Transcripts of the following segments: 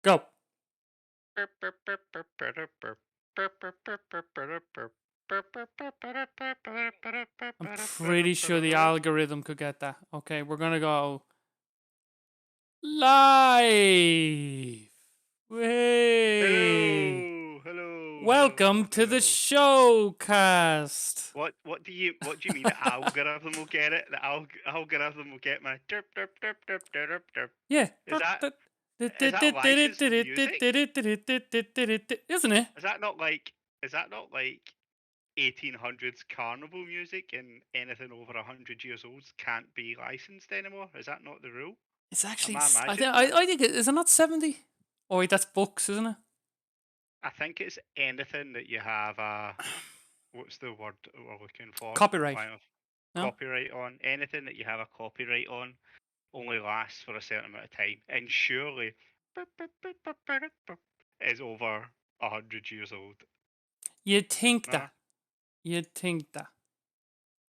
Go. I'm pretty sure the algorithm could get that. Okay, we're gonna go live. Way. Hello, hello, Welcome hello, to the hello. showcast. What do you mean the algorithm will get it? The algorithm will get my derp derp derp derp derp derp. Yeah. Is that is that licensed music? Isn't it? Is that not like 1800s carnival music and anything over 100 years old can't be licensed anymore? Is that not the rule? It's Am actually. I I think. imagining that? I think. Is it not 70? Oh wait, that's books, isn't it? I think it's anything that you have what's the word that we're looking for? Copyright. Kind of No. copyright on. Anything that you have a copyright on only lasts for a certain amount of time, and surely is over 100 years old. You'd think No, that. You'd think that.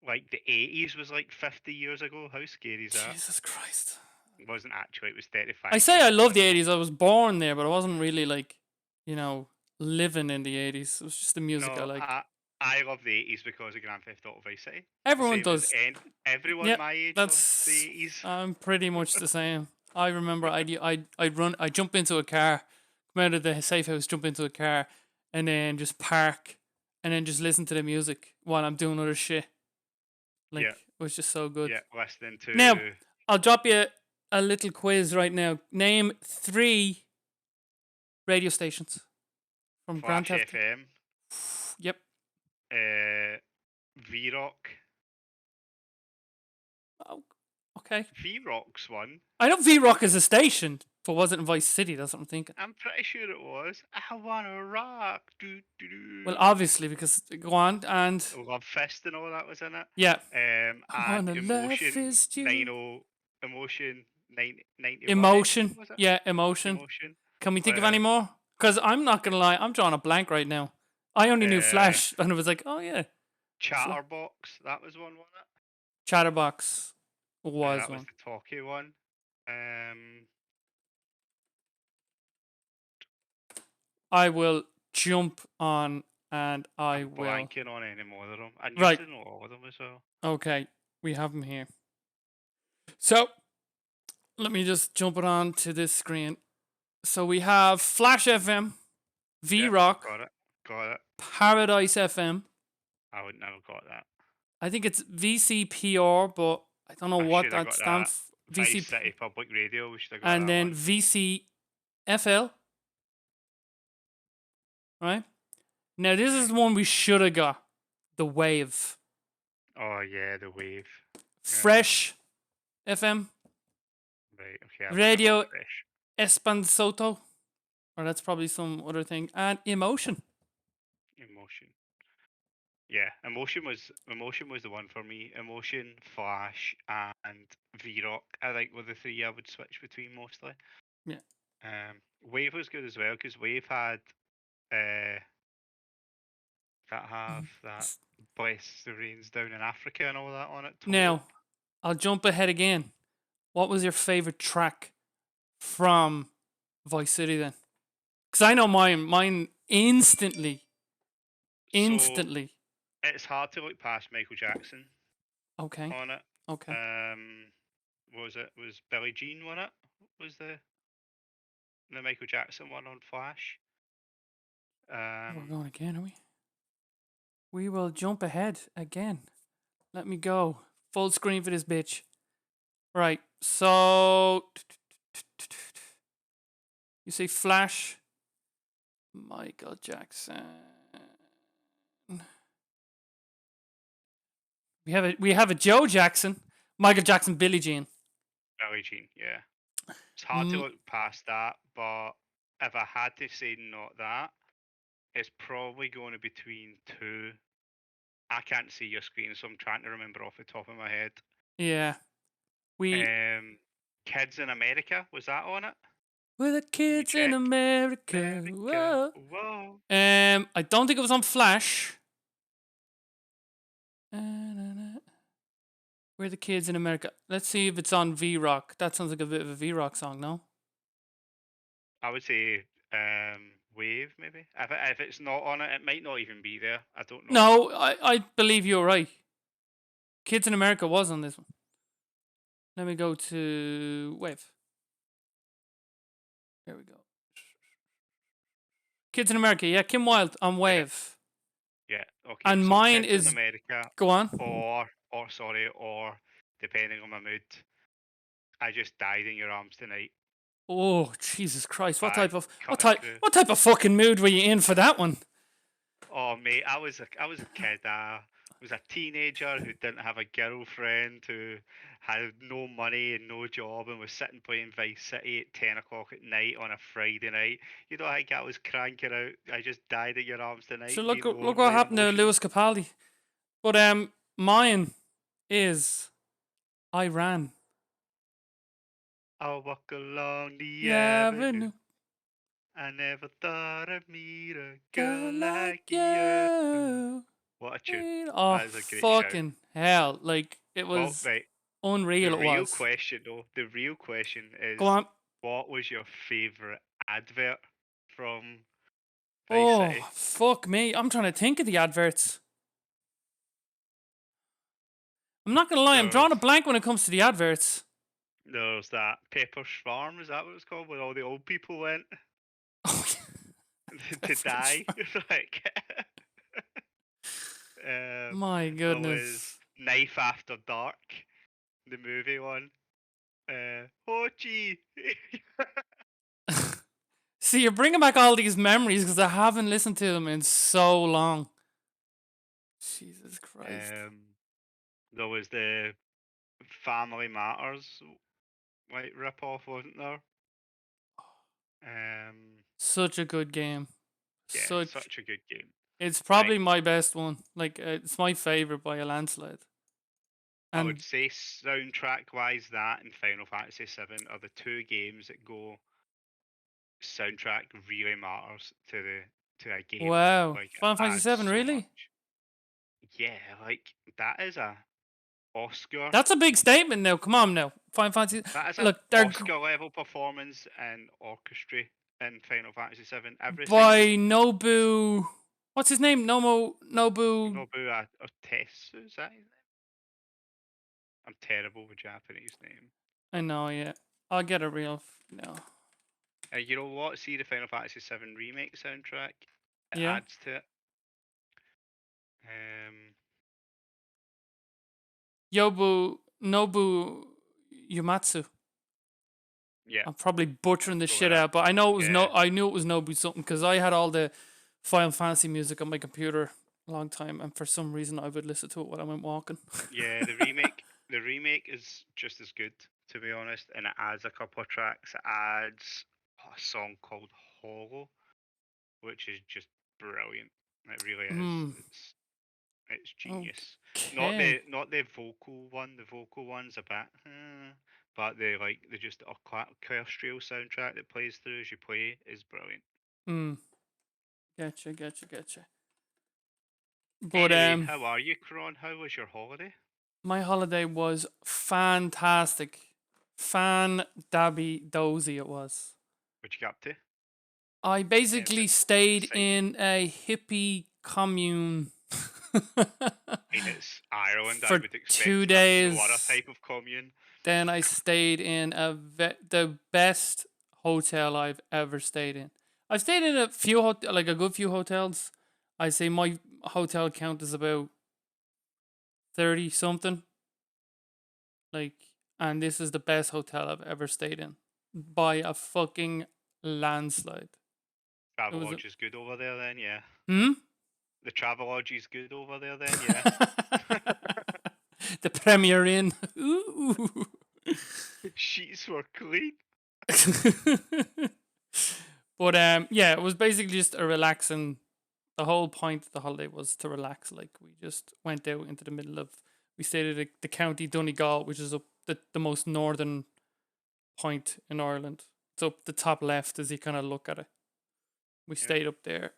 like the 80s was like 50 years ago. How scary is that? Jesus Christ. It wasn't actually. It was I 35 say years I ago. love I the know. 80s. I was born there, but I wasn't really like, you know, living in the 80s. It was just the music I No, liked. I love the 80s because of Grand Theft Auto Vice City. The Everyone same as does. everyone Yep, my age loves the that's. 80s. I'm pretty much the same. I remember I'd run, I'd jump into a car, come out of the safe house, jump into a car, and then just park, and then just listen to the music while I'm doing other shit. Yeah, Like, it was just so good. yeah. Listening Now, to I'll drop you a little quiz right now. Name 3 radio stations from Grand Flash Theft. FM, Yep. V Rock. Oh, okay. V Rock's one. I know V Rock is a station, but was it in Vice City? That's what I'm thinking. I'm pretty sure it was. I wanna rock. Do do Well, do. obviously, because go on and Love Fist and all that was in it. yeah, I And wanna love Emotion fist you. 90 Emotion 91 FM Emotion, was it? yeah, emotion. Emotion. Can we think of any Uh, more? Because I'm not gonna lie, I'm drawing a blank right now. I only knew uh, Flash, and it was like, oh yeah, Chatterbox. That was one, wasn't it? Chatterbox was That was one. the talkie one. Um, I will jump on, and I I'm will. blanking on any more of them. I used Right. to know all of them as well. Okay, we have them here. So let me just jump it on to this screen. So we have Flash FM, V Yep, Rock, got it. Got it. Paradise FM. I would never got that. I think it's VCPR, but I don't know I what should have that got that. stands for. Vice VCP, City Public Radio. We should have got and that then one. VCFL. Right now, this is Right. the one we should have got. The Wave, Oh yeah, the wave. Yeah. Fresh FM, Right. Okay, I wouldn't have got Radio fresh. Espansoto, or that's probably some other thing, and Emotion. Emotion. Yeah, emotion was the one for me. Emotion, Flash, and V Rock. I think were the three I would switch between mostly. Yeah. Wave was good as well because Wave had uh that bless the rains down in Africa and all that on it. Total. Now, I'll jump ahead again. What was your favorite track from Vice City then? Because I know mine. Mine instantly. So Instantly. it's hard to look past Michael Jackson Okay. on it. Okay. What was it? Was Billie Jean on it? Was the Michael Jackson one on Flash? We're Um, going again, are we? We will jump ahead again. Let me go. Full screen for this bitch. Right. So. You say Flash. Michael Jackson. We have a Joe Jackson. Michael Jackson, Billie Jean. Billie Jean, yeah. It's hard to Mm, look past that, but if I had to say not that, it's probably going to be between two. I can't see your screen, so I'm trying to remember off the top of my head. yeah. We Um, Kids in America, was that on it? We're the Can you kids in check? America. America, Whoa. whoa. I don't think it was on Flash. We're the kids in America. Let's see if it's on V Rock. That sounds like a bit of a V Rock song, no? I would say Wave maybe. If it's not on it, it might not even be there. I don't know. No, I believe you're right. Kids in America was on this one. Let me go to Wave. There we go. Kids in America, yeah, Kim Wilde on Yeah, Wave. yeah. Okay, And so mine Kids in is America, go on. or depending on my mood, I just died in your arms tonight Oh, Jesus Christ. What by type of Cutting Crew. what type of fucking mood were you in for that one? Oh mate, I was a kid. I was a teenager who didn't have a girlfriend, who had no money and no job, and was sitting playing Vice City at 10 o'clock at night on a Friday night. You know, I was cranking out. I just died at your arms So tonight, look being look what lonely and happened to emotional. Lewis Capaldi. But mine is I ran. I'll walk along the Yeah, avenue. avenue. I never thought I'd meet a girl Girl like like you. you. What a tune! Oh, That is a great shout. fucking hell. Like, it Well, was right. The unreal, it real was. question, though, the real question Go is, on. what was your favorite advert from Vice Oh, City? fuck me. I'm trying to think of the adverts. I'm not going to lie, I'm drawing There's a blank when it comes to the adverts. there's that Pepper's Farm, is that what it's called, where all the old people went Oh, to Pepperidge die? Farm. Like, My there was goodness. Knife After Dark, the movie one. Hochi. See, you're bringing back all these memories because I haven't listened to them in so long. Jesus Christ. There was the Family Matters like rip off, wasn't there? Such a good game. Yeah, Such. such a good game. It's Like, probably my best one. Like, it's my favorite by a landslide. I would And say soundtrack wise, that and Final Fantasy VII are the two games that go soundtrack really matters to a game. wow, Like, it Final Fantasy adds Seven, so really? much. Yeah, like that is a Oscar. That's a big statement. Now, come on, now, Final Fantasy. That is an Look, they're Oscar level performance and orchestra in Final Fantasy VII. Everything by is Nobu. What's his name? Nobu. Nobu Otesu. Is that his name? I'm terrible with Japanese name. I know. Yeah, I'll get a real. No. You know what? See the Final Fantasy VII remake soundtrack. It Yeah. adds to it. Um, Nobu Yumatsu. yeah, I'm probably butchering the go with shit that. out, but I know it was Yeah, I knew it was Nobu something because I had all the Final Fantasy music on my computer a long time, and for some reason I would listen to it while I went walking. yeah. The remake is just as good, to be honest, and it adds a couple of tracks. It adds a song called "Hollow," which is just brilliant. It really is. Hmm. It's genius. Okay. Not the vocal one. The vocal one's a bit, but the just orchestral soundtrack that plays through as you play is brilliant. Hmm. Getcha. But Anyway, how are you, Kron? How was your holiday? my holiday was fantastic. Fan dabby dozy it was. What you got up to? I basically Anything stayed exciting? in a hippie commune I mean, it's Ireland. I for would two expect no other days. type of commune. Then I stayed in the best hotel I've ever stayed in. I've stayed in a few like a good few hotels. I say my hotel count is about 30 something. Like, and this is the best hotel I've ever stayed in by a fucking landslide. It was Travelodge is good over there, then, yeah. hmm. The Travelodge is good over there, then, yeah. The Premier Inn. Ooh. Sheets were clean. But yeah, it was basically just a relaxing. The whole point of the holiday was to relax. Like, we just went out into the middle of. We stayed at the county Donegal, which is up the most northern point in Ireland. It's up the top left as you kind of look at it. We Yeah. stayed up there,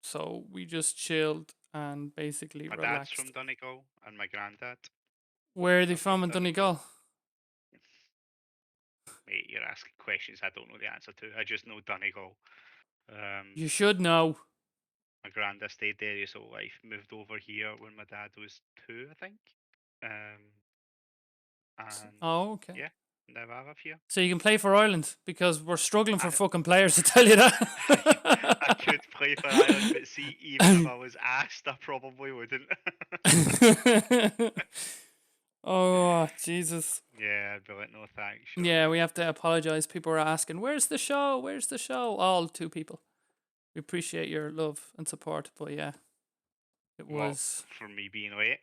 so we just chilled and basically My dad's relaxed. from Donegal, and my granddad Where are they are from from in Donegal. Donegal? mate, you're asking questions I don't know the answer to. I just know Donegal. You should know. My granddad stayed there his whole life. Moved over here when my dad was 2, I think. And Oh, okay. yeah, now I live here. So you can play for Ireland because we're struggling for I fucking players to tell you I could play for Ireland, but see, even if that. I was asked, I probably wouldn't. Oh, Jesus. Yeah, I'd be like, no thanks, sure, Yeah, mate. we have to apologize. People are asking, "Where's the show? Where's the show?" All two people. We appreciate your love and support, but yeah, it What, was. for me being late?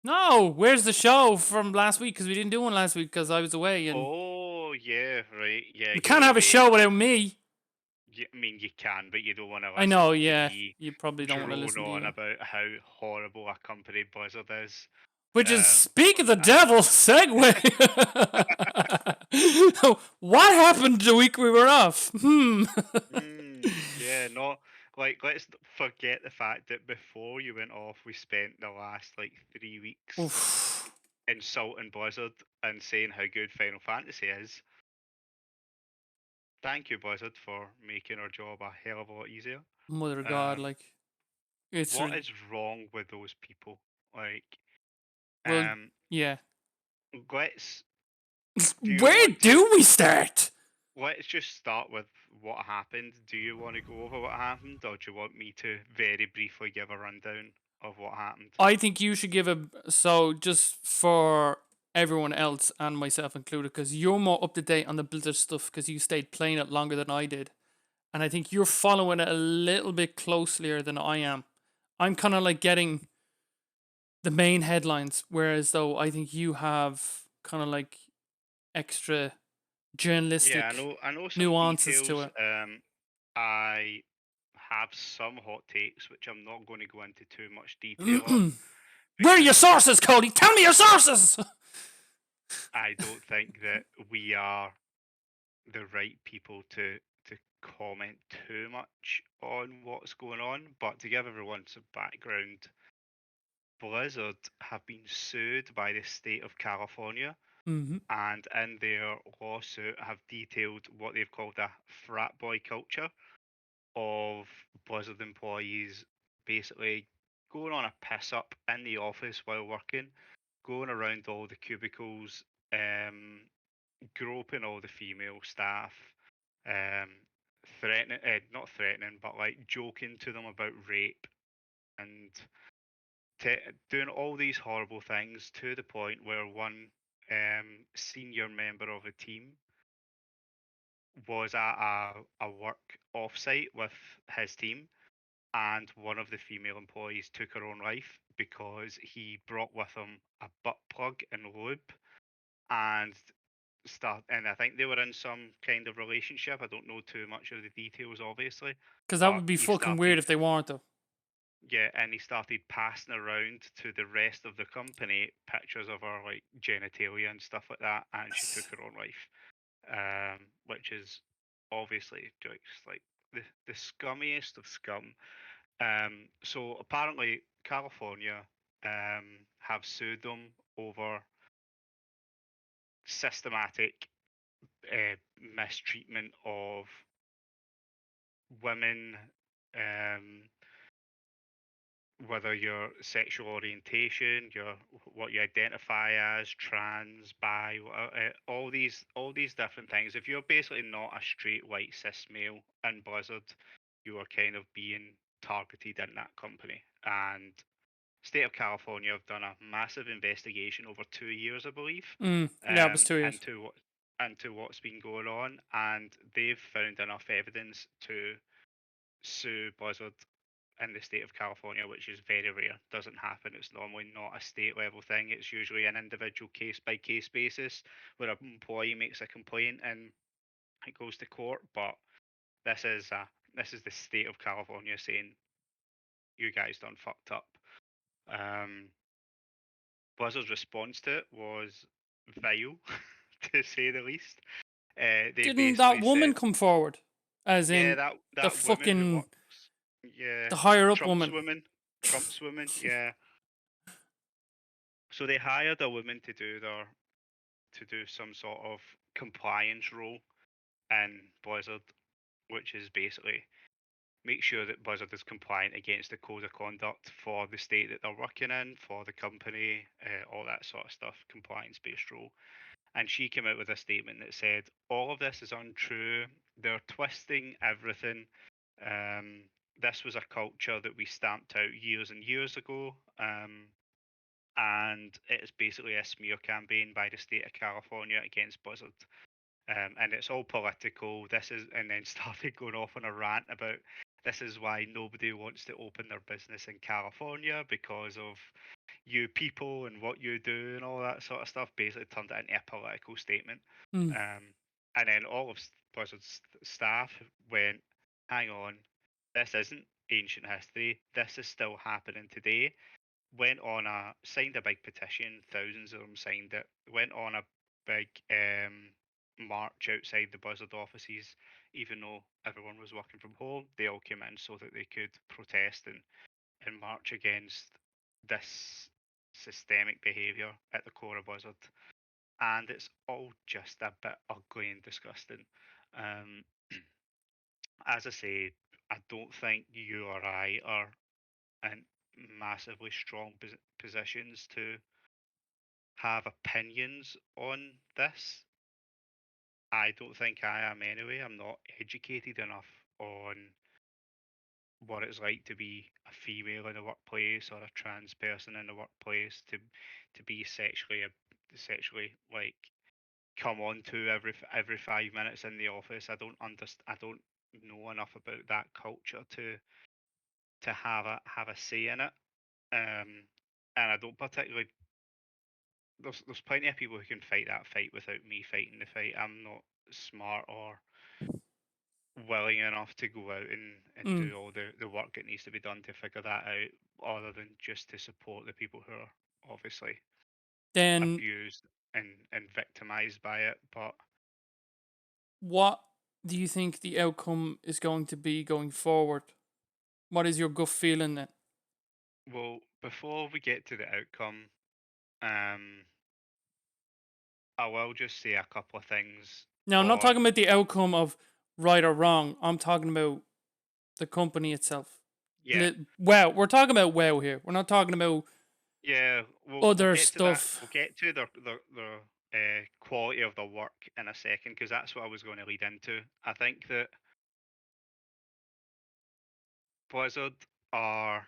No, where's the show from last week? Because we didn't do one last week because I was away, and Oh, yeah, right. Yeah, we you can't were have a away. show without me. I mean, you can, but you don't want to I listen know, to yeah. me You probably don't want to drone listen to on you. about how horrible a company Blizzard is. Which is, speak of the And devil, segue. What happened the week we were off? yeah, not like let's forget the fact that before you went off, we spent the last like 3 weeks Oof. insulting Blizzard and saying how good Final Fantasy is. Thank you, Blizzard, for making our job a hell of a lot easier. Mother of God, Um, like, it's, what is wrong with those people? Like, well, um, yeah. let's. Do you Where want to? do we start? Let's just start with what happened. Do you want to go over what happened, or do you want me to very briefly give a rundown of what happened? I think you should give so just for everyone else and myself included, because you're more up to date on the Blizzard stuff because you stayed playing it longer than I did. And I think you're following it a little bit closelier than I am. I'm kind of like getting the main headlines, whereas though I think you have kind of like extra Yeah, journalistic I know some nuances to details. it. I have some hot takes, which I'm not going to go into too much detail on Where are your because sources, Cody? Tell me your sources. I don't think that we are the right people to comment too much on what's going on. But to give everyone some background, Blizzard have been sued by the state of California, Mm-hmm. and in their lawsuit have detailed what they've called a frat boy culture of Blizzard employees basically going on a piss up in the office while working, going around all the cubicles, groping all the female staff, um, threatening, not threatening, but like joking to them about rape and doing all these horrible things to the point where one senior member of a team was at a work offsite with his team, and one of the female employees took her own life because he brought with him a butt plug and lube and and I think they were in some kind of relationship. I don't know too much of the details, obviously, Because that but would be he fucking weird started, if they weren't, though. yeah, and he started passing around to the rest of the company pictures of her like genitalia and stuff like that, and she took her own life, which is obviously just like the scummiest of scum. So apparently, California have sued them over systematic mistreatment of women, um, whether your sexual orientation, your what you identify as, trans, bi, all these different things. If you're basically not a straight white cis male in Blizzard, you are kind of being targeted in that company. And state of California have done a massive investigation over 2 years, I believe, Yeah, it was 2 years. into what's been going on, and they've found enough evidence to sue Blizzard in the state of California, which is very rare. Doesn't happen. It's normally not a state level thing. It's usually an individual case by case basis where an employee makes a complaint and it goes to court. But this is the state of California saying you guys done fucked up. Um, Blizzard's response to it was vile, to say the least. They Didn't that basically woman said, come forward? As yeah, in the that woman who fucking works, yeah, the higher up Trump's woman. woman, Trump's woman, yeah. So they hired a woman to do to do some sort of compliance role in Blizzard, which is basically make sure that Blizzard is compliant against the code of conduct for the state that they're working in, for the company, all that sort of stuff, compliance based role. And she came out with a statement that said, all of this is untrue. They're twisting everything. Um, this was a culture that we stamped out years and years ago. And it is basically a smear campaign by the state of California against Blizzard. And it's all political. This is, and then started going off on a rant about this is why nobody wants to open their business in California because of you people and what you do and all that sort of stuff. Basically, turned it into a political statement. Mm. And then all of Blizzard's staff went, "Hang on, this isn't ancient history. This is still happening today." Went on a signed a big petition. Thousands of them signed it. Went on a big march outside the Blizzard offices, even though everyone was working from home. They all came in so that they could protest and march against this systemic behaviour at the core of Blizzard. And it's all just a bit ugly and disgusting. Um, as I say, I don't think you or I are in massively strong positions to have opinions on this. I don't think I am anyway. I'm not educated enough on what it's like to be a female in the workplace or a trans person in the workplace to be sexually like come on to every 5 minutes in the office. I don't understand. I don't know enough about that culture to have a say in it. And I don't particularly. There's plenty of people who can fight that fight without me fighting the fight. I'm not smart or willing enough to go out and Mm. do all the work that needs to be done to figure that out, other than just to support the people who are obviously Then abused and victimized by it. But what do you think the outcome is going to be going forward? What is your gut feeling then? well, before we get to the outcome, um, I will just say a couple of things Now, I'm not talking on. about the outcome of right or wrong. I'm talking about the company itself. Yeah, Wow, we're talking about WoW here. We're not talking about yeah, we'll other get to that. stuff. We'll get to the quality of the work in a second, because that's what I was going to lead into. I think that Blizzard are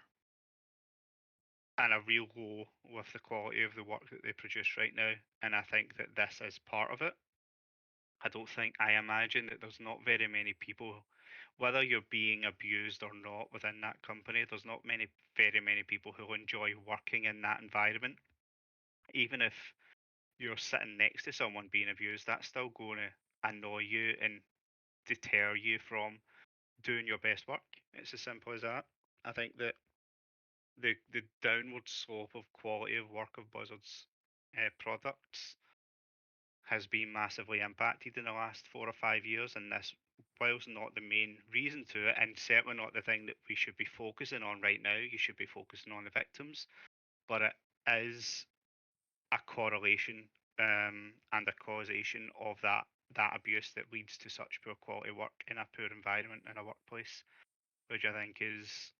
in a real low with the quality of the work that they produce right now, and I think that this is part of it. I imagine that there's not very many people, whether you're being abused or not within that company, there's not very many people who enjoy working in that environment. Even if you're sitting next to someone being abused, that's still going to annoy you and deter you from doing your best work. It's as simple as that. I think that the downward slope of quality of work of Blizzard's products has been massively impacted in the last 4 or 5 years, and this, whilst not the main reason to it, and certainly not the thing that we should be focusing on right now, you should be focusing on the victims, but it is a correlation and a causation of that abuse that leads to such poor quality work in a poor environment in a workplace, which I think is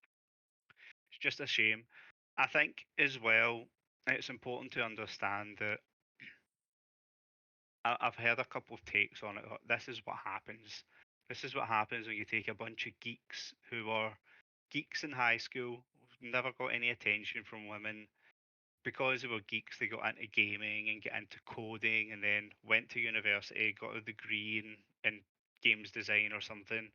it's just a shame. I think as well, it's important to understand that I've heard a couple of takes on it. This is what happens. This is what happens when you take a bunch of geeks who are geeks in high school, never got any attention from women. Because they were geeks, they got into gaming and get into coding, and then went to university, got a degree in games design or something,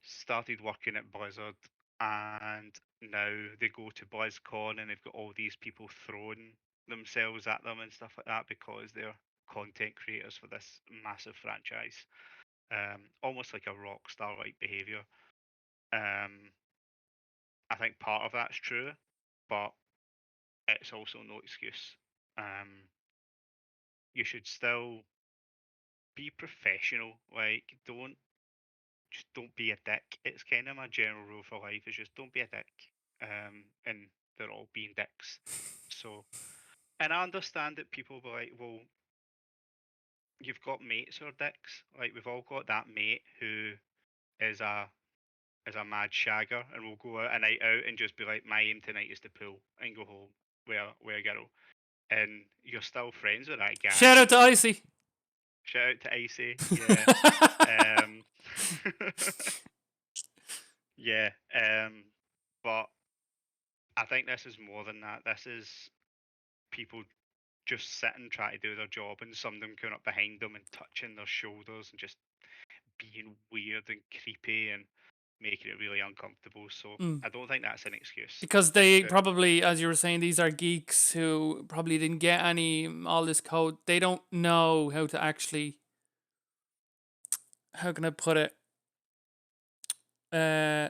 started working at Blizzard, and now they go to BlizzCon and they've got all these people throwing themselves at them and stuff like that because they're content creators for this massive franchise. Almost like a rock star like behavior. Um, I think part of that's true, but it's also no excuse. Um, you should still be professional. Like, don't be a dick. It's kind of my general rule for life is just don't be a dick. And they're all being dicks. So, and I understand that people will be like, well, you've got mates or dicks. Like we've all got that mate who is a mad shagger and will go out a night out and just be like, my aim tonight is to pool and go home with a girl. And you're still friends with that guy, Shout out to even Icy. shout out to Icy, yeah. Um yeah. But I think this is more than that. This is people just sitting trying to do their job and some of them coming up behind them and touching their shoulders and just being weird and creepy and making it really uncomfortable. So Mm. I don't think that's an excuse. Because they To, probably, as you were saying, these are geeks who probably didn't get any all this code. They don't know how to actually, how can I put it, uh,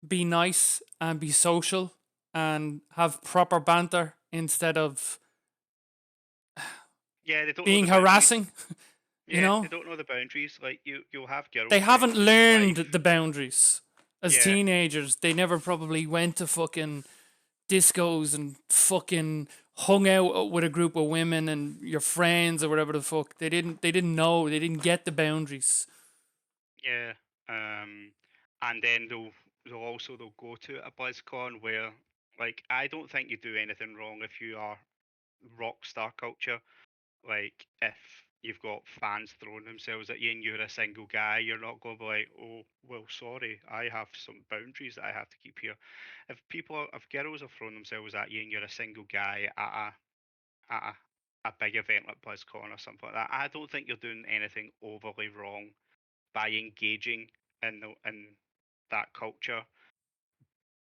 be nice and be social and have proper banter instead of yeah, they don't know being the boundaries. harassing. You Yeah, they know, don't know the boundaries. Like you'll have they haven't girlfriends in your learned life. the boundaries as Yeah, teenagers. They never probably went to fucking discos and fucking hung out with a group of women and your friends or whatever the fuck. They didn't know. They didn't get the boundaries. yeah. And then they'll go to a BlizzCon where like I don't think you do anything wrong if you are rock star culture. Like if you've got fans throwing themselves at you and you're a single guy, you're not going to be like, oh, well, sorry, I have some boundaries that I have to keep here. If girls are throwing themselves at you and you're a single guy at a big event like BlizzCon or something like that, I don't think you're doing anything overly wrong by engaging in that culture.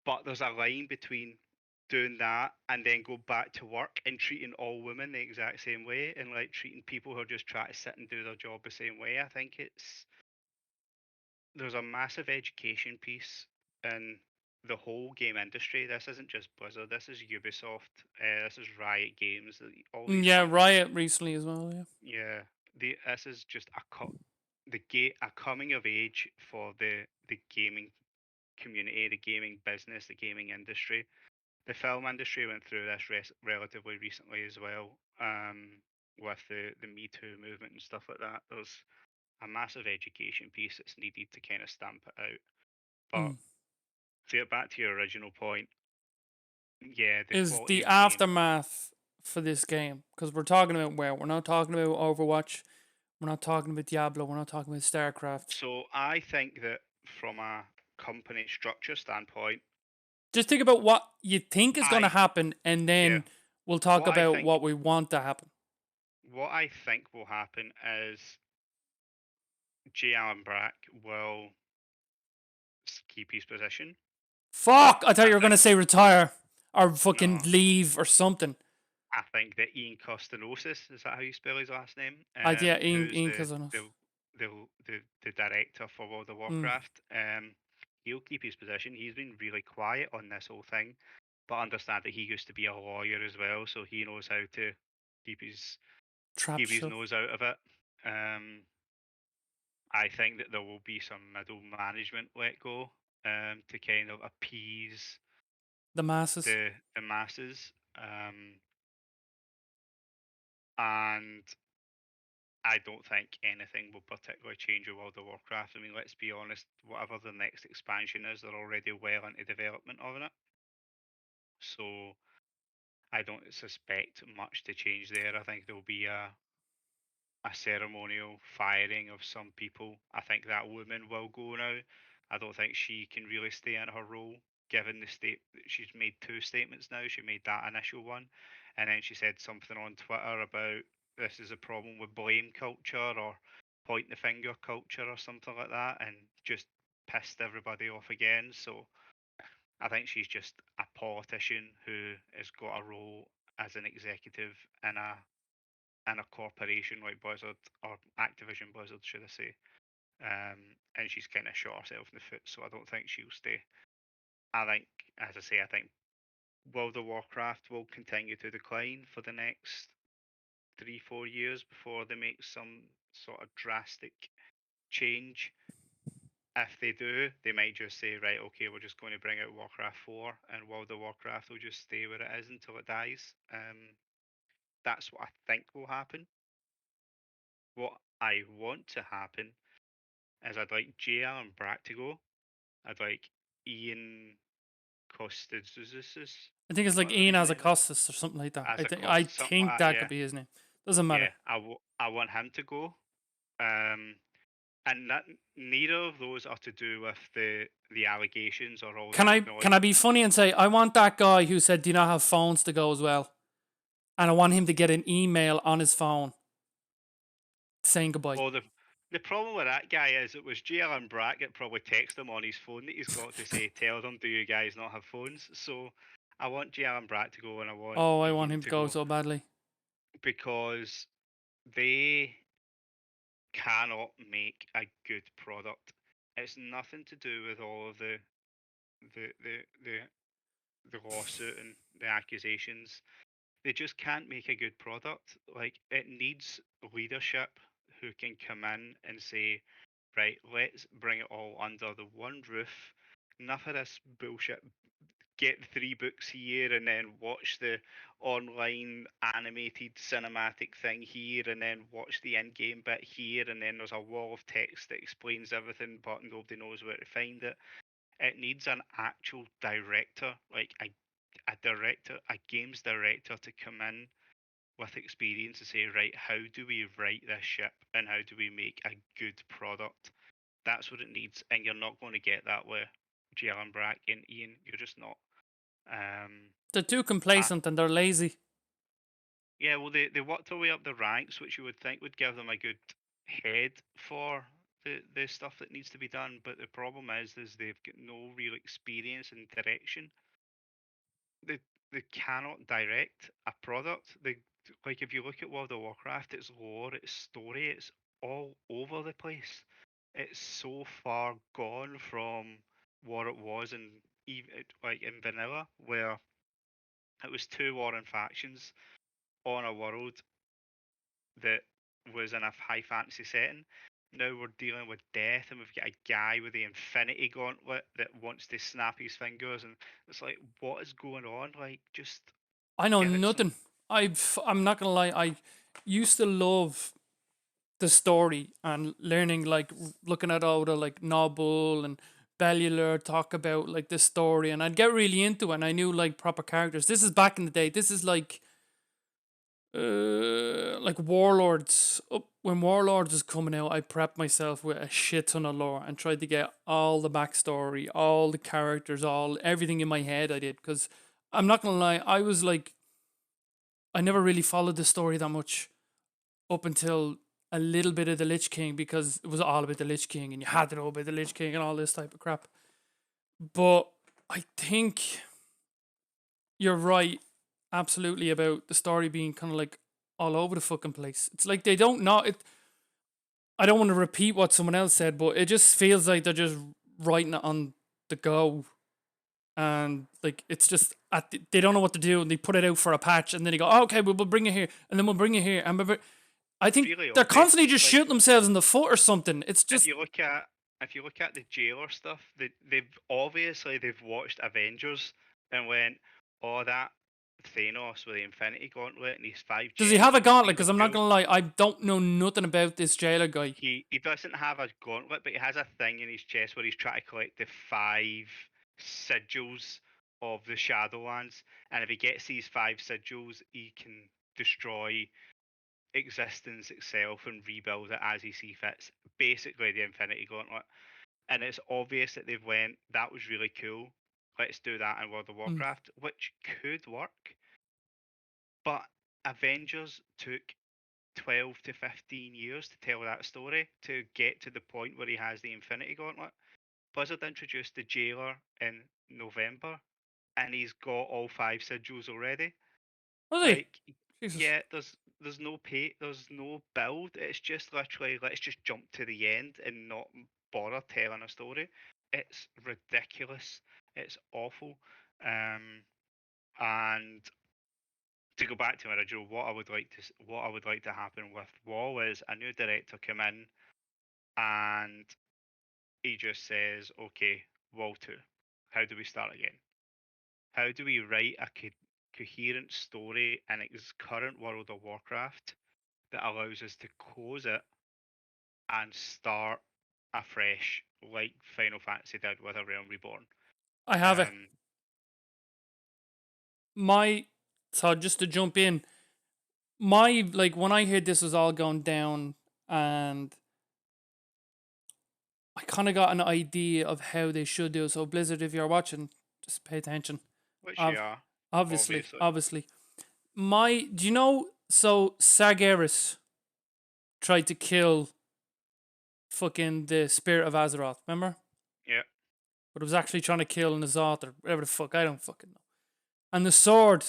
But there's a line between doing that and then go back to work and treating all women the exact same way and like treating people who are just trying to sit and do their job the same way. I think there's a massive education piece in the whole game industry. This isn't just Blizzard. This is Ubisoft. This is Riot Games. All Mm, these yeah, companies. Riot recently as well. Yeah. Yeah, this is just a coming of age for the gaming community, the gaming business, the gaming industry. The film industry went through this relatively recently as well, with the Me Too movement and stuff like that. There's a massive education piece that's needed to kind of stamp it out. But Mm. to get back to your original point, yeah, the Is quality the of game. aftermath for this game? Because we're talking about where we're not talking about Overwatch. We're not talking about Diablo. We're not talking about StarCraft. So I think that from a company structure standpoint, Just think about what you think is going to I happen, and yeah, then we'll talk what I about think what we want to happen. what I think will happen is J. Allen Brack will keep his position. Fuck! I thought I you were going to think say retire or fucking no. leave or something. I think that Ian Costanosis, is that how you spell his last name? Yeah, Who's Ian Kazanov. the director for World of Mm, Warcraft. He'll keep his position. He's been really quiet on this whole thing, but understand that he used to be a lawyer as well, so he knows how to keep his trap keep his shove. nose out of it. I think that there will be some middle management let go, to kind of appease The masses. the masses. And I don't think anything will particularly change with World of Warcraft. I mean, let's be honest, whatever the next expansion is, they're already well into development of it. So I don't suspect much to change there. I think there'll be a ceremonial firing of some people. I think that woman will go now. I don't think she can really stay in her role, given the state she's made two statements now. She made that initial one, and then she said something on Twitter about this is a problem with blame culture or point the finger culture or something like that, and just pissed everybody off again. So I think she's just a politician who has got a role as an executive in a corporation like Blizzard or Activision Blizzard, should I say? And she's kind of shot herself in the foot, so I don't think she'll stay. I think, as I say, I think World of Warcraft will continue to decline for the next 3, 4 years before they make some sort of drastic change. If they do, they might just say, right, okay, we're just going to bring out Warcraft 4, and World of Warcraft will just stay where it is until it dies. That's what I think will happen. What I want to happen is I'd like JR and Brack to go. I'd like Ian Costas I think it's like whatever Ian his as a name is, Costas or something like that. as a I cost something think like that. that Yeah, could be his name. Doesn't yeah. matter. I want him to go. Um, and that neither of those are to do with the allegations or all Can the I knowledge. be funny and say I want that guy who said do you not have phones to go as well, and I want him to get an email on his phone saying goodbye. Well, the problem with that guy is it was JL and Brack that probably text him on his phone that he's got to say, tell them, do you guys not have phones? So I want JL and Brack to go and I want Oh, I want Ian him to to go go so badly. because they cannot make a good product. It's nothing to do with all of the the the, the lawsuit and the accusations. They just can't make a good product. Like it needs leadership who can come in and say, right, let's bring it all under the one roof. Enough of this bullshit. Get 3 books here and then watch the online animated cinematic thing here and then watch the in-game bit here and then there's a wall of text that explains everything but nobody knows where to find it. It needs an actual director, like a director, a games director to come in with experience to say, right, how do we write this ship and how do we make a good product? That's what it needs, and you're not going to get that with Jalen Brack and Ian. You're just not. Um, They're too uh, complacent and they're lazy. yeah, well, they worked their way up the ranks, which you would think would give them a good head for the stuff that needs to be done. But the problem is they've got no real experience in direction. they they cannot direct a product. They like if you look at World of Warcraft, its lore, its story, it's all over the place. It's so far gone from what it was in even like in vanilla, where it was two warring factions on a world that was in a high fantasy setting. Now we're dealing with death, and we've got a guy with the Infinity Gauntlet that wants to snap his fingers, and it's like, what is going on? Like, just I know give it some. nothing. I'm not gonna lie. I used to love the story and learning, like looking at all the like Noble and Bellular talk about like this story, and I'd get really into it. And I knew like proper characters. This is back in the day. This is like Warlords. When Warlords was coming out, I prepped myself with a shit ton of lore and tried to get all the backstory, all the characters, all everything in my head. I did because I'm not gonna lie. I was like, I never really followed the story that much up until a little bit of the Lich King because it was all about the Lich King and you had to know about the Lich King and all this type of crap. But I think you're right, absolutely, about the story being kind of like all over the fucking place. It's like they don't know it. I don't want to repeat what someone else said, but it just feels like they're just writing it on the go, and like it's just they don't know what to do, and they put it out for a patch, and then they go, oh, okay, we'll bring it here, and then we'll bring it here, and I It's think really they're obvious. constantly just Like shooting themselves in the foot or something. It's if just you look at if you look at the jailer stuff, they've obviously they've watched Avengers and went, oh that Thanos with the Infinity Gauntlet and his five does he gems have a looks gauntlet? really Because I'm not cool. gonna lie, I don't know nothing about this jailer guy. He doesn't have a gauntlet, but he has a thing in his chest where he's trying to collect the 5 sigils of the Shadowlands, and if he gets these 5 sigils, he can destroy existence itself and rebuild it as he see fits. Basically, the Infinity Gauntlet. And it's obvious that they've went, that was really cool. Let's do that in World of Mm. Warcraft, which could work. But Avengers took 12 to 15 years to tell that story to get to the point where he has the Infinity Gauntlet. Blizzard introduced the Jailer in November, and he's got all 5 sigils already. Was he? Like, Jesus. yeah, there's no pay, there's no build. It's just literally let's just jump to the end and not bother telling a story. It's ridiculous. It's awful. Um, and to go back to my original, what I would like to happen with Wall is a new director come in and he just says, okay, Wall 2, how do we start again? How do we write a coherent story in its current World of Warcraft that allows us to close it and start afresh, like Final Fantasy did with A Realm Reborn. I have it. Um, So just to jump in, my like when I heard this was all going down, and I kind of got an idea of how they should do it. So Blizzard, if you're watching, just pay attention. which you Ob- are, obviously, obviously. obviously. Do you know? So Sargeras tried to kill fucking the spirit of Azeroth. Remember? Yeah. But it was actually trying to kill Nazoth or whatever the fuck. I don't fucking know. And the sword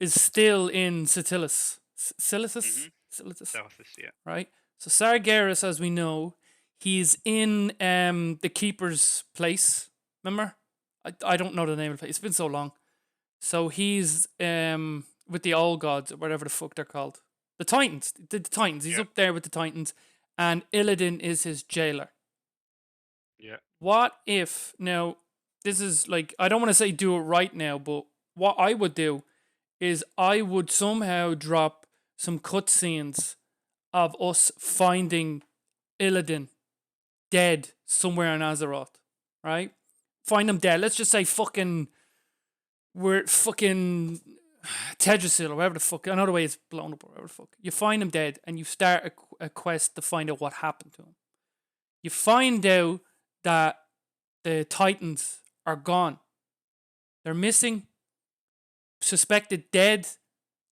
is still in Sitilus. Mhm. Silitus, Selfish, yeah. right? So Sargeras, as we know, he's in the Keeper's place. Remember? I don't know the name of the place. It's been so long. So he's with the old gods or whatever the fuck they're called. The Titans. The Titans. He's Yeah. up there with the Titans. And Illidan is his jailer. Yeah. What if now this is like I don't want to say do it right now, but what I would do is I would somehow drop some cutscenes of us finding Illidan dead somewhere in Azeroth, right? Find him dead. Let's just say we're fucking Tedrasil or whatever the fuck. Another way it's blown up or whatever the fuck. You find him dead and you start a quest to find out what happened to him. You find out that the Titans are gone. They're missing. Suspected dead.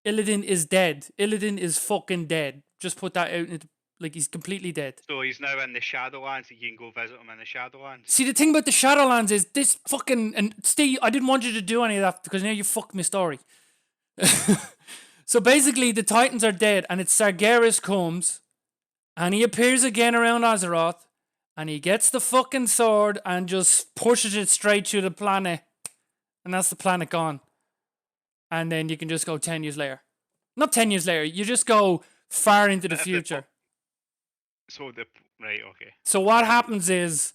Illidan is dead. Illidan is fucking dead. Just put that out into like he's completely dead. So he's now in the Shadowlands, and you can go visit him in the Shadowlands. See, the thing about the Shadowlands is this fucking and Steve. I didn't want you to do any of that because now you fucked my story. So basically, the Titans are dead, and it's Sargeras comes, and he appears again around Azeroth, and he gets the fucking sword and just pushes it straight through the planet, and that's the planet gone. And then you can just go 10 years later. Not 10 years later, you just go far into the If future. So the right, okay. So what happens is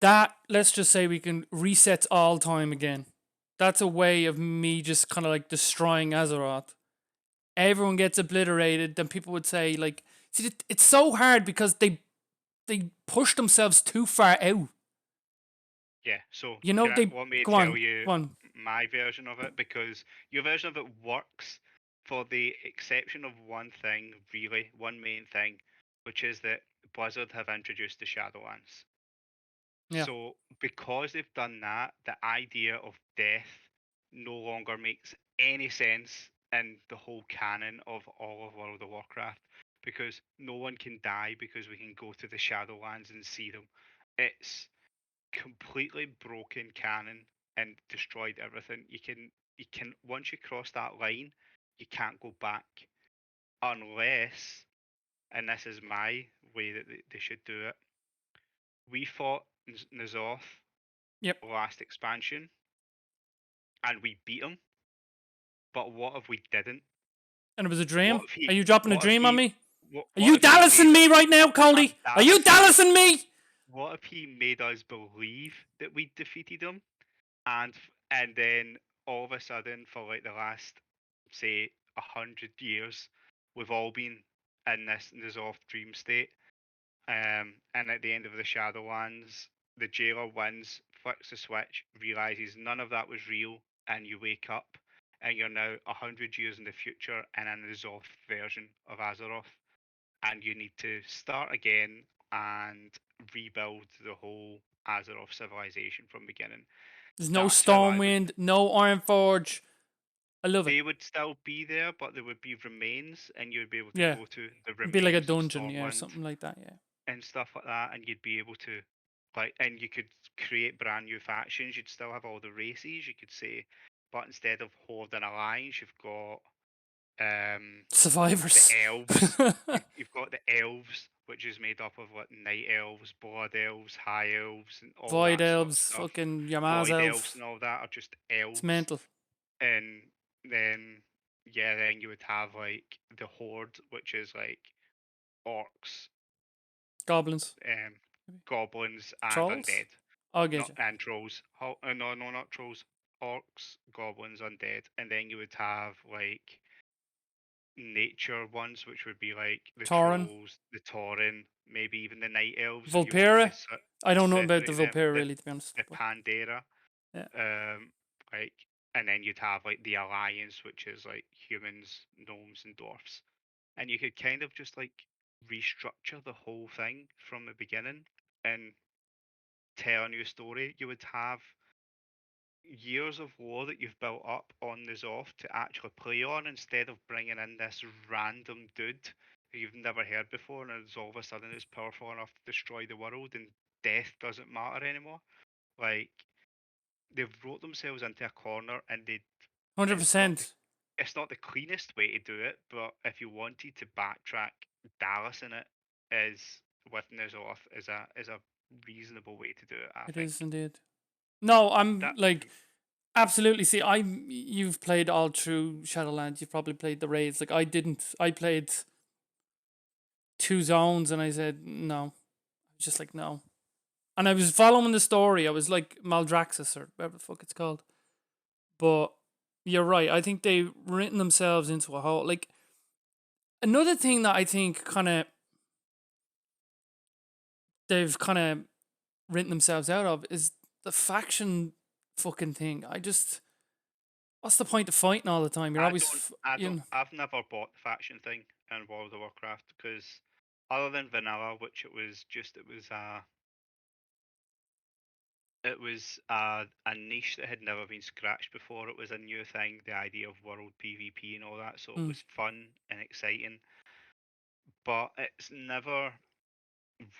that, let's just say we can reset all time again. That's a way of me just kind of like destroying Azeroth. Everyone gets obliterated, then people would say like, see, it's so hard because they push themselves too far out. Yeah. So You know, they want me to go tell on, you go on. my version of it, because your version of it works for the exception of one thing, really, one main thing, which is that Blizzard have introduced the Shadowlands. Yeah. So because they've done that, the idea of death no longer makes any sense in the whole canon of all of World of Warcraft, because no one can die because we can go to the Shadowlands and see them. It's completely broken canon and destroyed everything. You can once you cross that line, you can't go back unless, and this is my way that they should do it. We fought N'Zoth Yep. last expansion and we beat him, but what if we didn't? And it was a What dream. if Are he? you dropping a What if dream on he? me? Are What you if he Dallasing made me us? right now, I'm Coldy? Are you Dallasing you. Dallasing me? What if he made us believe that we defeated him, and then all of a sudden, for like the last, say, 100 years, we've all been in this off dream state. And at the end of the Shadowlands, the jailer wins, flicks the switch, realizes none of that was real, and you wake up, and you're now 100 years in the future and in the Zoth version of Azeroth, and you need to start again and rebuild the whole Azeroth civilization from beginning. There's no That's how I would. Stormwind, no Ironforge. I love it. They would still be there, but there would be remains, and you'd be able to Yeah. go to the It'd be like a remains of dungeon, yeah, or Stormwind something like that, yeah. and stuff like that, and you'd be able to, like, and you could create brand new factions. You'd still have all the races. You could say, but instead of Horde and Alliance, you've got the Survivors. elves. You've got the elves, which is made up of like night elves, blood elves, high elves, and all Void that sort of elves, stuff. fucking Yamaz Void elves elf. and all that are just It's elves. mental. And then yeah, then you would have like the horde, which is like orcs, Goblins. um, goblins, and Trolls? undead. I'll get Not you. and trolls. No, no, not trolls. Orcs, goblins, undead, and then you would have like nature ones, which would be like the Tauren, trolls, the Tauren, maybe even the night elves if you wanted to Vulpera. I don't know about the separate them. Vulpera really, to be honest. The But Pandera, yeah, um, like, and then you'd have like the Alliance, which is like humans, gnomes, and dwarfs, and you could kind of just like restructure the whole thing from the beginning and tell a new story. You would have years of lore that you've built up on the Zoth to actually play on instead of bringing in this random dude who you've never heard before and it's all of a sudden is powerful enough to destroy the world and death doesn't matter anymore. Like they've wrote themselves into a corner and hundred it's not the percent. it's not the cleanest way to do it, but if you wanted to backtrack, Dallas in it is with Nizoth is a reasonable way to do it, I It think. is indeed. No, I'm That like absolutely. See, you've played all through Shadowlands. You've probably played the raids. Like I didn't. I played two zones, and I said no. I was just like no. And I was following the story. I was like Maldraxxus or whatever the fuck it's called. But you're right. I think they've written themselves into a hole. Like another thing that I think they've kind of written themselves out of is the faction fucking thing. I just what's the point of fighting all the time? You're I always don't, I you don't, know, I've never bought the faction thing in World of Warcraft because other than vanilla, which it was a niche that had never been scratched before. It was a new thing, the idea of world PvP and all that, so it mm, was fun and exciting. But it's never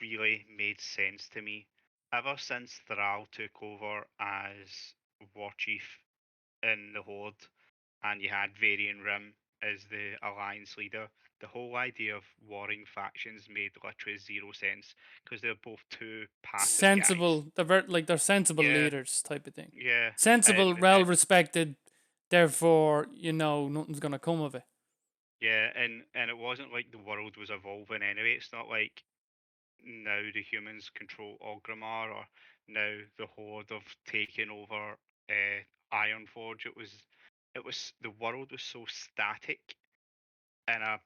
really made sense to me ever since Thrall took over as War Chief in the Horde and you had Varian Rim as the alliance leader, the whole idea of warring factions made literally zero sense because they're both two passive guys. sensible. Like they're sensible Yeah, leaders type of thing. yeah, Sensible, and well respected. Therefore, nothing's gonna come of it. yeah, and it wasn't like the world was evolving anyway. It's not like now the humans control Orgrimmar or now the Horde have taken over Ironforge. It was the world was so static in a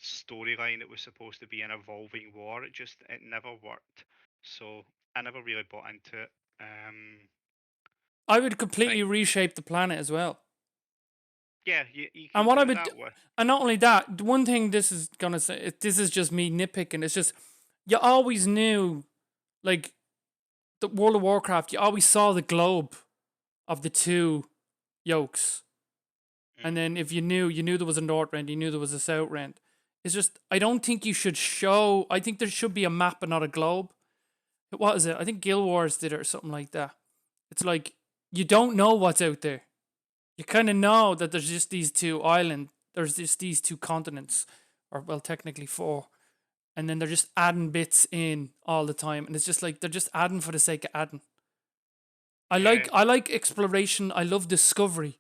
storyline that was supposed to be an evolving war. It never worked. So I never really bought into it. I would I completely think reshape the planet as well. yeah, you And can what I do it would, that way. and not only that, the one thing this is gonna say, this is just me nitpicking. It's just you always knew, like the World of Warcraft, you always saw the globe of the two yokes, and Mm. then if you knew there was a north rend, you knew there was a south rend. It's just I don't think you should show. I think there should be a map and not a globe. What is it? I think Guild Wars did it or something like that. It's like you don't know what's out there. You kind of know that there's just these two islands. There's just these two continents, or well, technically four, and then they're just adding bits in all the time, and it's just like they're just adding for the sake of adding. Yeah, I like exploration. I love discovery.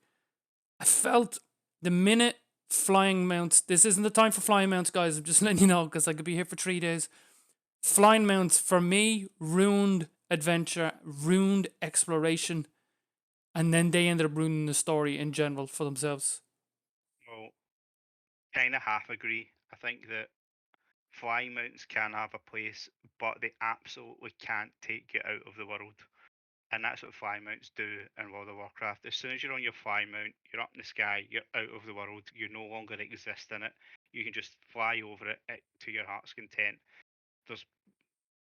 I felt the minute flying mounts. This isn't the time for flying mounts, guys. I'm just letting you know because I could be here for 3 days. Flying mounts for me ruined adventure, ruined exploration, and then they ended up ruining the story in general for themselves. well, kind of half agree. I think that flying mountains can have a place, but they absolutely can't take you out of the world. And that's what flying mounts do in World of Warcraft. As soon as you're on your flying mount, you're up in the sky, you're out of the world, you no longer exist in it. You can just fly over it to your heart's content. There's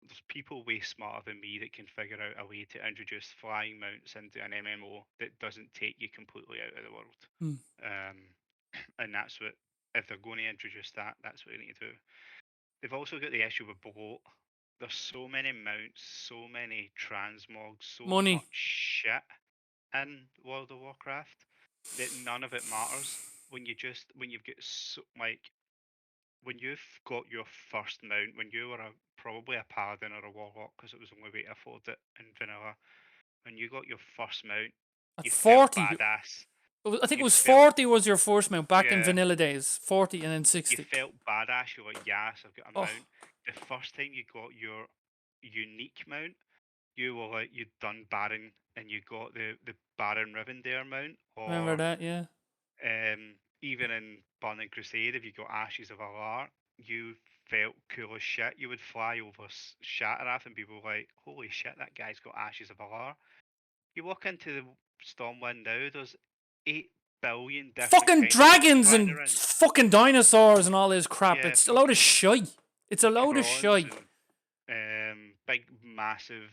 there's people way smarter than me that can figure out a way to introduce flying mounts into an MMO that doesn't take you completely out of the world. Hmm. Um, and that's what if they're going to introduce that, that's what they need to do. They've also got the issue with bloat. There's so many mounts, so many transmogs, so much Money. shit in World of Warcraft that none of it matters when you've got so, like when you've got your first mount when you were probably a paladin or a warlock because it was the only way to afford it in vanilla. When you got your first mount, At you felt 40, badass. I think it You was felt 40 was your first mount back in yeah, vanilla days. 40 and then you 60. felt badass. You're like, yes, I've got a Oh, mount. The first time you got your unique mount, you were like you'd done Baron and you got the Baron Rivendare mount remember or that? Yeah. um even in Burning Crusade, if you got Ashes of Alar, you felt cool as shit. You would fly over Shatarath and people were like, holy shit, that guy's got Ashes of Alar. You walk into the Stormwind now, there's 8 billion different Fucking kinds of ships dragons flying and around. fucking dinosaurs and all this crap. Yeah, It's a load of fucking shite. It's a load of Crons shite. and big, massive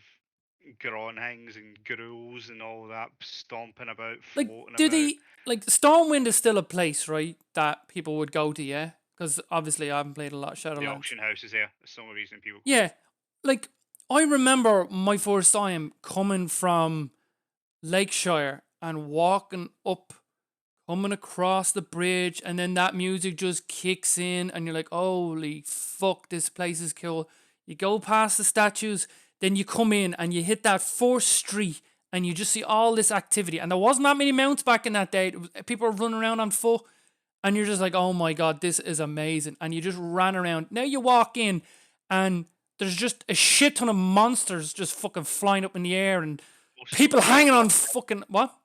Gronhings and Gruuls and all that stomping about, Like, floating do about. they like Stormwind is still a place, right? That people would go to, yeah. Because obviously I haven't played a lot of The Shadowlands. auction house is there. That's the only reason people go. Yeah, like I remember my first time coming from Lakeshire and walking up, coming across the bridge, and then that music just kicks in, and you're like, holy fuck, this place is cool. You go past the statues, then you come in and you hit that first street, and you just see all this activity. And there wasn't that many mounts back in that day. People were running around on foot, and you're just like, oh my god, this is amazing. And you just ran around. Now you walk in, and there's just a shit ton of monsters just fucking flying up in the air, and people You don't hanging on walk. fucking what?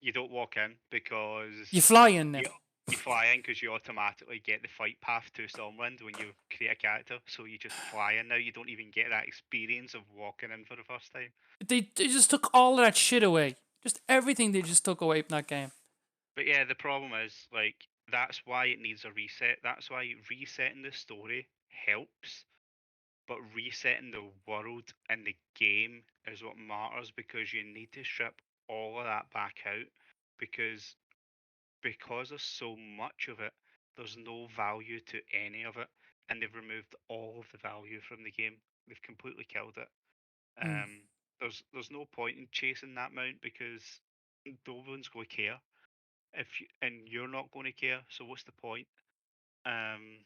You don't walk in because You fly in now. you you fly in because you automatically get the fight path to Stormwind when you create a character. So you just fly in now. You don't even get that experience of walking in for the first time. They just took all of that shit away. Just everything they just took away from that game. But yeah, the problem is like that's why it needs a reset. That's why resetting the story helps, but resetting the world and the game is what matters because you need to strip all of that back out because there's so much of it, there's no value to any of it, and they've removed all of the value from the game. They've completely killed it. Mm. Um, there's no point in chasing that mount because no one's going to care and you're not going to care. So what's the point? Um,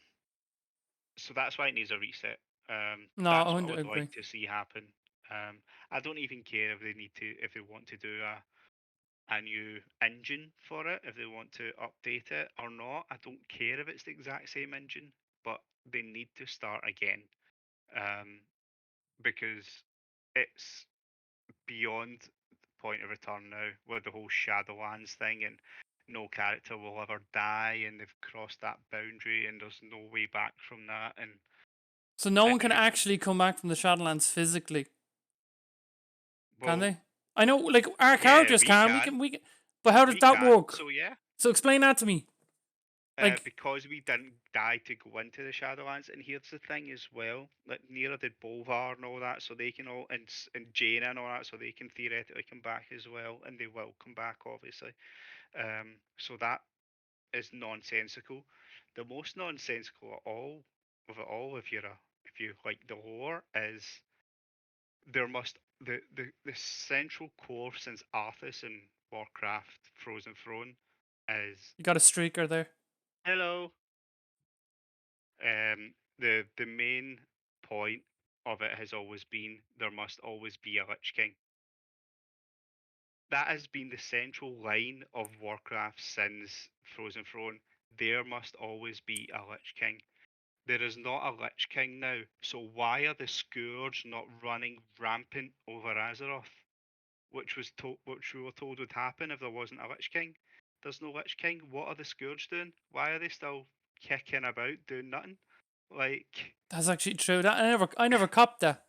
so that's why it needs a reset. No, That's what I I would like agree. to see happen. I don't even care if they want to do a new engine for it, if they want to update it or not. I don't care if it's the exact same engine, but they need to start again um, because it's beyond point of return now with the whole Shadowlands thing and no character will ever die and they've crossed that boundary and there's no way back from that So no one and can actually come back from the Shadowlands physically, can well they? I know, like our yeah characters we can. can We can. But how does we that can work? so yeah So explain that to me. Like, because we didn't die to go into the Shadowlands. And here's the thing as well, like Nira did Bolvar and all that, so they can all and Jaina and all that, so they can theoretically come back as well, and they will come back obviously. So that is nonsensical. The most nonsensical of it all, if you like the lore, is there must the central core since Arthas and Warcraft Frozen Throne is you got a streaker there. hello. The main point of it has always been there must always be a Lich King. That has been the central line of Warcraft since Frozen Throne. There must always be a Lich King. There is not a Lich King now, so why are the Scourge not running rampant over Azeroth? Which we were told would happen if there wasn't a Lich King. There's no Lich King. What are the Scourge doing? Why are they still kicking about doing nothing? Like That's actually true. That I never copped that.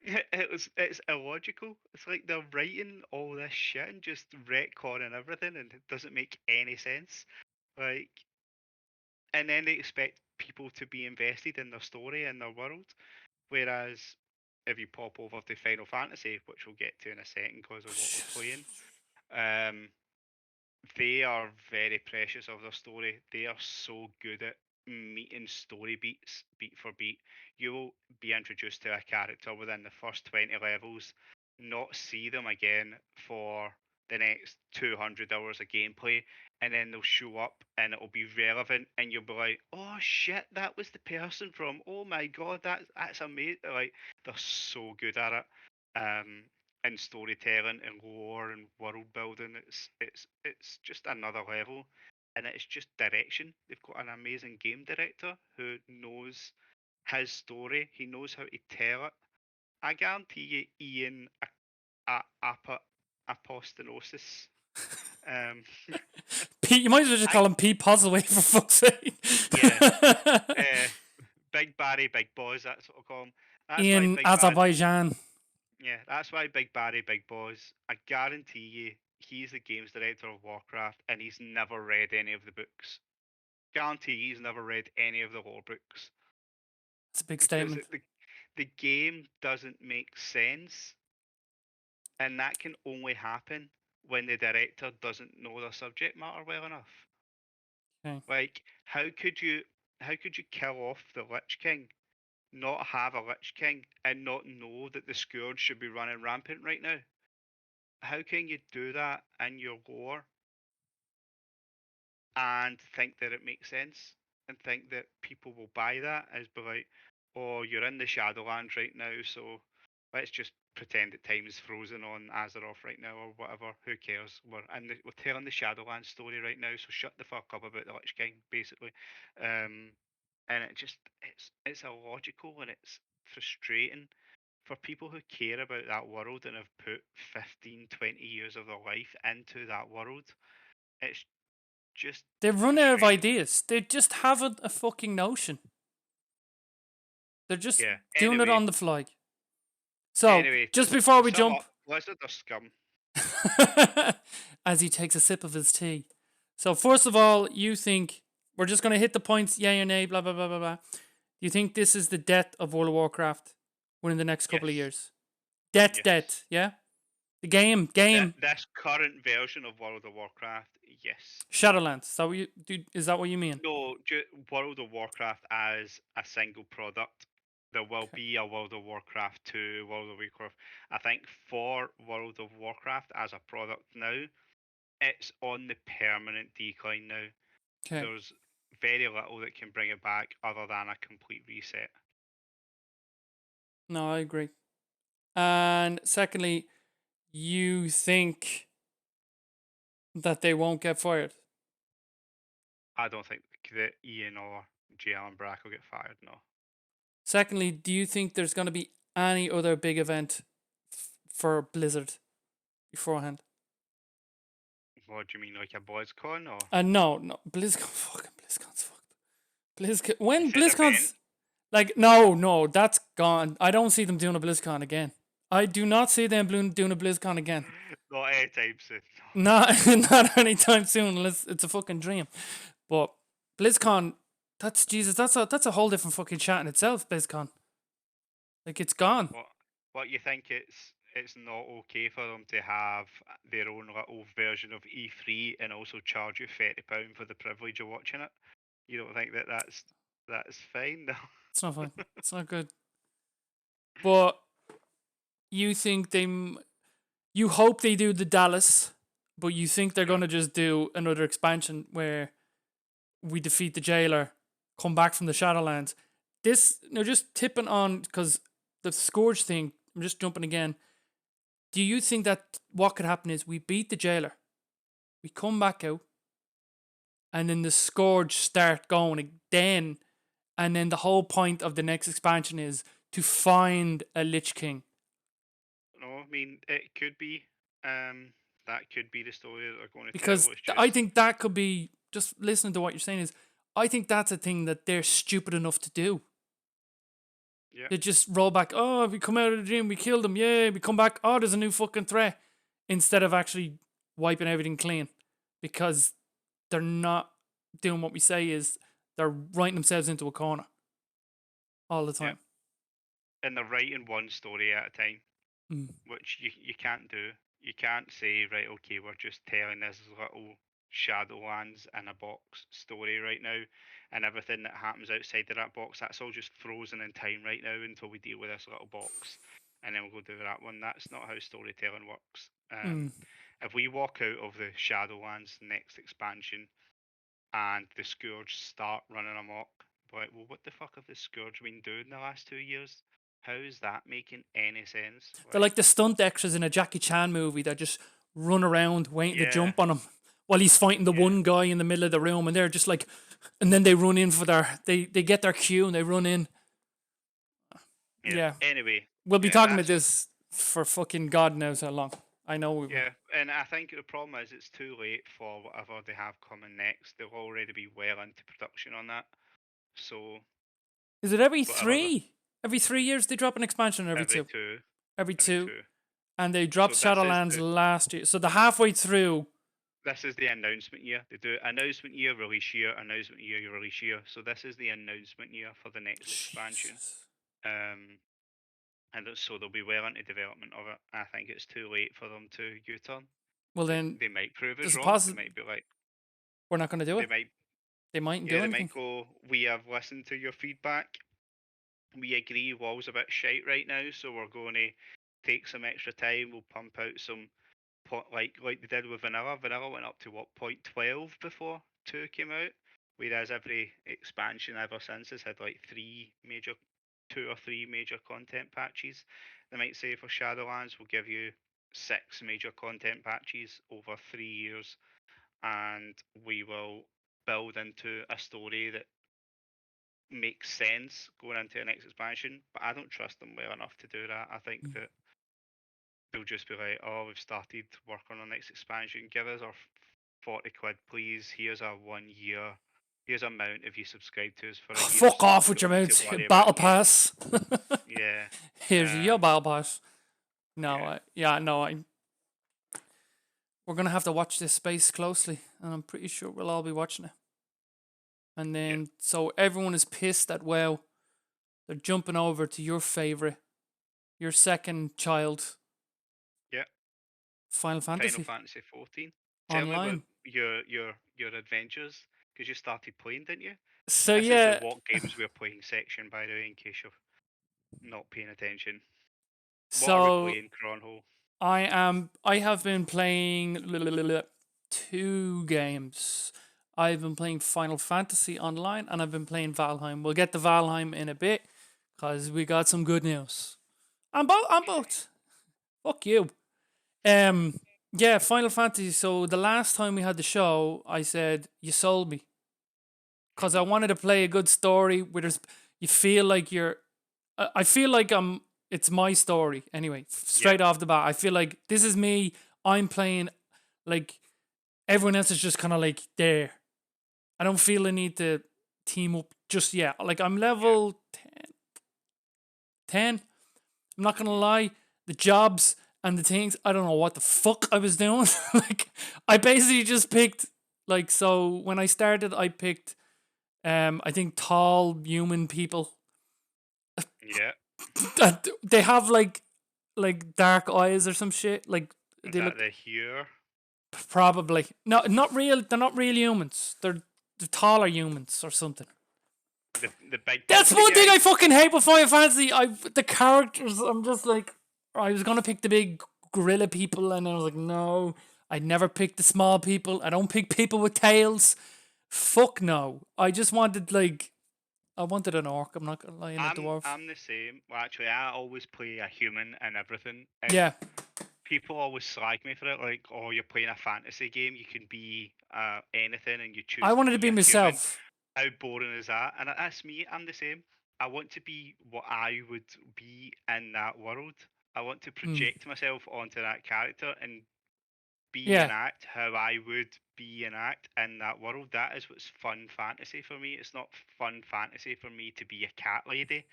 it's illogical. It's like they're writing all this shit and just retconning everything, and it doesn't make any sense. Like, and then they expect people to be invested in their story and their world. Whereas, if you pop over to Final Fantasy, which we'll get to in a second because of what we're playing, um, they are very precious of their story. They are so good at meeting story beats, beat for beat. You will be introduced to a character within the first 20 levels, not see them again for the next 200 hours of gameplay, and then they'll show up and it'll be relevant, and you'll be like, oh shit, that was the person from, oh my god, that's amazing. Like, they're so good at it. Um, in storytelling and lore and world building. It's just another level, and it's just direction. They've got an amazing game director who knows his story. He knows how to tell it. I guarantee you, Ian Apostanosis. Pete, you might as well just I call him Pete Postleway for fuck's sake. yeah, uh, Big Barry, Big Boys. That's what I call him. That's why In Big Barry. Azerbaijan. Yeah, that's why Big Barry, Big Boys. I guarantee you, he's the games director of Warcraft, and he's never read any of the books. Guarantee he's never read any of the lore books It's a big because statement. the game doesn't make sense, and that can only happen when the director doesn't know the subject matter well enough. Okay. Like, how could you kill off the Lich King, not have a Lich King, and not know that the Scourge should be running rampant right now? How can you do that in your lore and think that it makes sense and think that people will buy that as be like, oh, you're in the Shadowlands right now, so let's just pretend that time is frozen on Azeroth right now or whatever. Who cares? We're telling the Shadowlands story right now, so shut the fuck up about the Lich King, basically. And it's illogical and it's frustrating for people who care about that world and have put 15, 20 years of their life into that world. It's just They've run out of frustrating. ideas. They just haven't a fucking notion. They're just Yeah. doing it Anyway, on the fly. So, just before to we sum jump, up, Blizzard are scum. as he takes a sip of his tea. So, first of all, you think we're just going to hit the points, yay or nay, blah, blah, blah, blah, blah. You think this is the death of World of Warcraft within the next couple of Yes. years? Death, Yes. yeah? The game. This current version of World of Warcraft, yes. Shadowlands. Is that what you mean? No, World of Warcraft as a single product. There will Okay. be a World of Warcraft 2, World of Warcraft. I think for World of Warcraft as a product now, it's on the permanent decline now. Okay. There's very little that can bring it back other than a complete reset. No, I agree. And secondly, you think that they won't get fired? I don't think that Ian or J. Allen Brack will get fired, no. Secondly, do you think there's going to be any other big event for Blizzard beforehand? What do you mean, like a BlizzCon or? No, BlizzCon's fucked. You When said event? BlizzCon's like, no, that's gone. I don't see them doing a BlizzCon again. I do not see them doing a BlizzCon again. Not anytime soon. Not anytime soon, unless it's a fucking dream. But BlizzCon, that's Jesus. That's a whole different fucking chat in itself. BlizzCon, like it's gone. What you think it's not okay for them to have their own little version of E3 and also charge you £30 for the privilege of watching it? You don't think that's fine? No. It's not fine. It's not good. But you think you hope they do the Dallas, but you think they're gonna just do another expansion where we defeat the jailer, come back from the Shadowlands. Just tipping on because the Scourge thing. I'm just jumping again. Do you think that what could happen is we beat the jailer, we come back out, and then the Scourge start going again, and then the whole point of the next expansion is to find a Lich King? No, I mean it could be. That could be the story that they're going to Because tell. It's I just think that could be, just listening to what you're saying, is I think that's a thing that they're stupid enough to do. yeah. They just roll back, oh, we come out of the dream, we killed them, yeah, we come back, oh, there's a new fucking threat, instead of actually wiping everything clean. Because they're not doing what we say is they're writing themselves into a corner all the time. And they're writing one story at a time, which you can't do. You can't say, right, okay, we're just telling this little Shadowlands in a box story right now, and everything that happens outside of that box, that's all just frozen in time right now until we deal with this little box, and then we'll go do that one. That's not how storytelling works. If we walk out of the Shadowlands next expansion and the Scourge start running amok, but well, what the fuck have the Scourge been doing the last 2 years? How is that making any sense? They're like the stunt extras in a Jackie Chan movie that just run around waiting to jump on him while he's fighting the one guy in the middle of the room, and they're just like, and then they run in for they get their cue and they run in. Yeah. Anyway, We'll be talking about this for fucking God knows how long. I know we will. Yeah, and I think the problem is it's too late for whatever they have coming next. They'll already be well into production on that. So Is it every whatever the, 3? Every 3 years they drop an expansion, or every every 2? two, Every every 2. two. And they So dropped Shadowlands last year. So they're halfway through. this is the announcement year. They do announcement year, release year, announcement year, release year. So this is the announcement year for the next expansion. Jesus. And so they'll be well into development of it. I think it's too late for them to U-turn. Well, then They might prove us there's a wrong. They possible might be like, we're not going to do they it. might, They mightn't yeah, do they anything. might go. We have listened to your feedback. We agree WoW's a bit shite right now, so we're going to take some extra time. We'll pump out some like they did with Vanilla. Vanilla went up to what, point 12 before 2 came out, whereas every expansion ever since has had like 2 or 3 major content patches. They might say for Shadowlands we'll give you 6 major content patches over 3 years, and we will build into a story that makes sense going into the next expansion. But I don't trust them well enough to do that. I think that they'll just be like, "Oh, we've started work on our next expansion. Give us our 40 quid, please. Here's our 1 year. Here's a amount if you subscribe to us for a year, Fuck so off we with your don't need to mouth. worry Battle about you." Pass. Yeah. Here's your Battle Pass. No, Yeah. we're going to have to watch this space closely, and I'm pretty sure we'll all be watching it. And then, so everyone is pissed at WoW. They're jumping over to your favorite, your second child, Yeah. Final Final Fantasy Fantasy 14. Tell me about Online. your adventures, because you started playing, didn't you? So This is the yeah, what games we're playing section, by the way, in case you're not paying attention. What are we so playing, Cronhole? I have been playing 2 games. I've been playing Final Fantasy Online, and I've been playing Valheim. We'll get to Valheim in a bit because we got some good news. I'm both. Fuck you. Yeah, Final Fantasy. So the last time we had the show, I said you sold me because I wanted to play a good story where you feel like you're. I feel like It's my story anyway. Straight off the bat, I feel like this is me. I'm playing like everyone else is just kind of like there. I don't feel the need to team up just yet. Like I'm level 10. I'm not gonna lie. The jobs and the things, I don't know what the fuck I was doing. Like I basically just picked so when I started I picked I think tall human people. Yeah. They have like dark eyes or some shit. Like Is they that look the here? probably not real. They're not real humans. They're taller humans or something. The big That's puffy one thing I guys? fucking hate with Final Fantasy. The characters. I'm just like, I was gonna pick the big gorilla people, and I was like, no, I'd never pick the small people. I don't pick people with tails. Fuck no. I just wanted I wanted an orc. I'm not gonna lie, and a dwarf. I'm the same. Well, actually, I always play a human and everything, and Yeah, people always slag me for it. Like, "Oh, you're playing a fantasy game. You can be anything, and you I choose to wanted to be be a human." myself. How boring is that? And that's me. I'm the same. I want to be what I would be in that world. I want to Mm. project myself onto that character and be Yeah, and act how I would be and act in that world. That is what's fun fantasy for me. It's not fun fantasy for me to be a cat lady.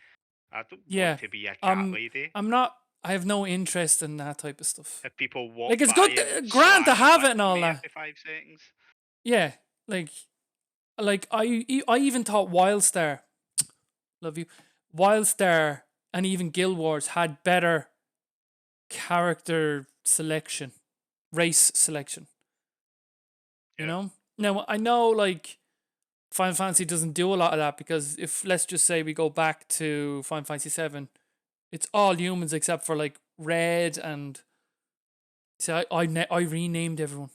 I don't want yeah. to be a cat Um, lady. I'm not. I have no interest in that type of stuff. If people walk Like it's by good, and grand to slash have lick it and all me that. every 5 seconds. Yeah, like I even thought Wildstar, love you, Wildstar and even Guild Wars had better character selection, race selection. You Yeah. know. Now I know Final Fantasy doesn't do a lot of that because if let's just say we go back to Final Fantasy 7, it's all humans except for Red and see I renamed everyone.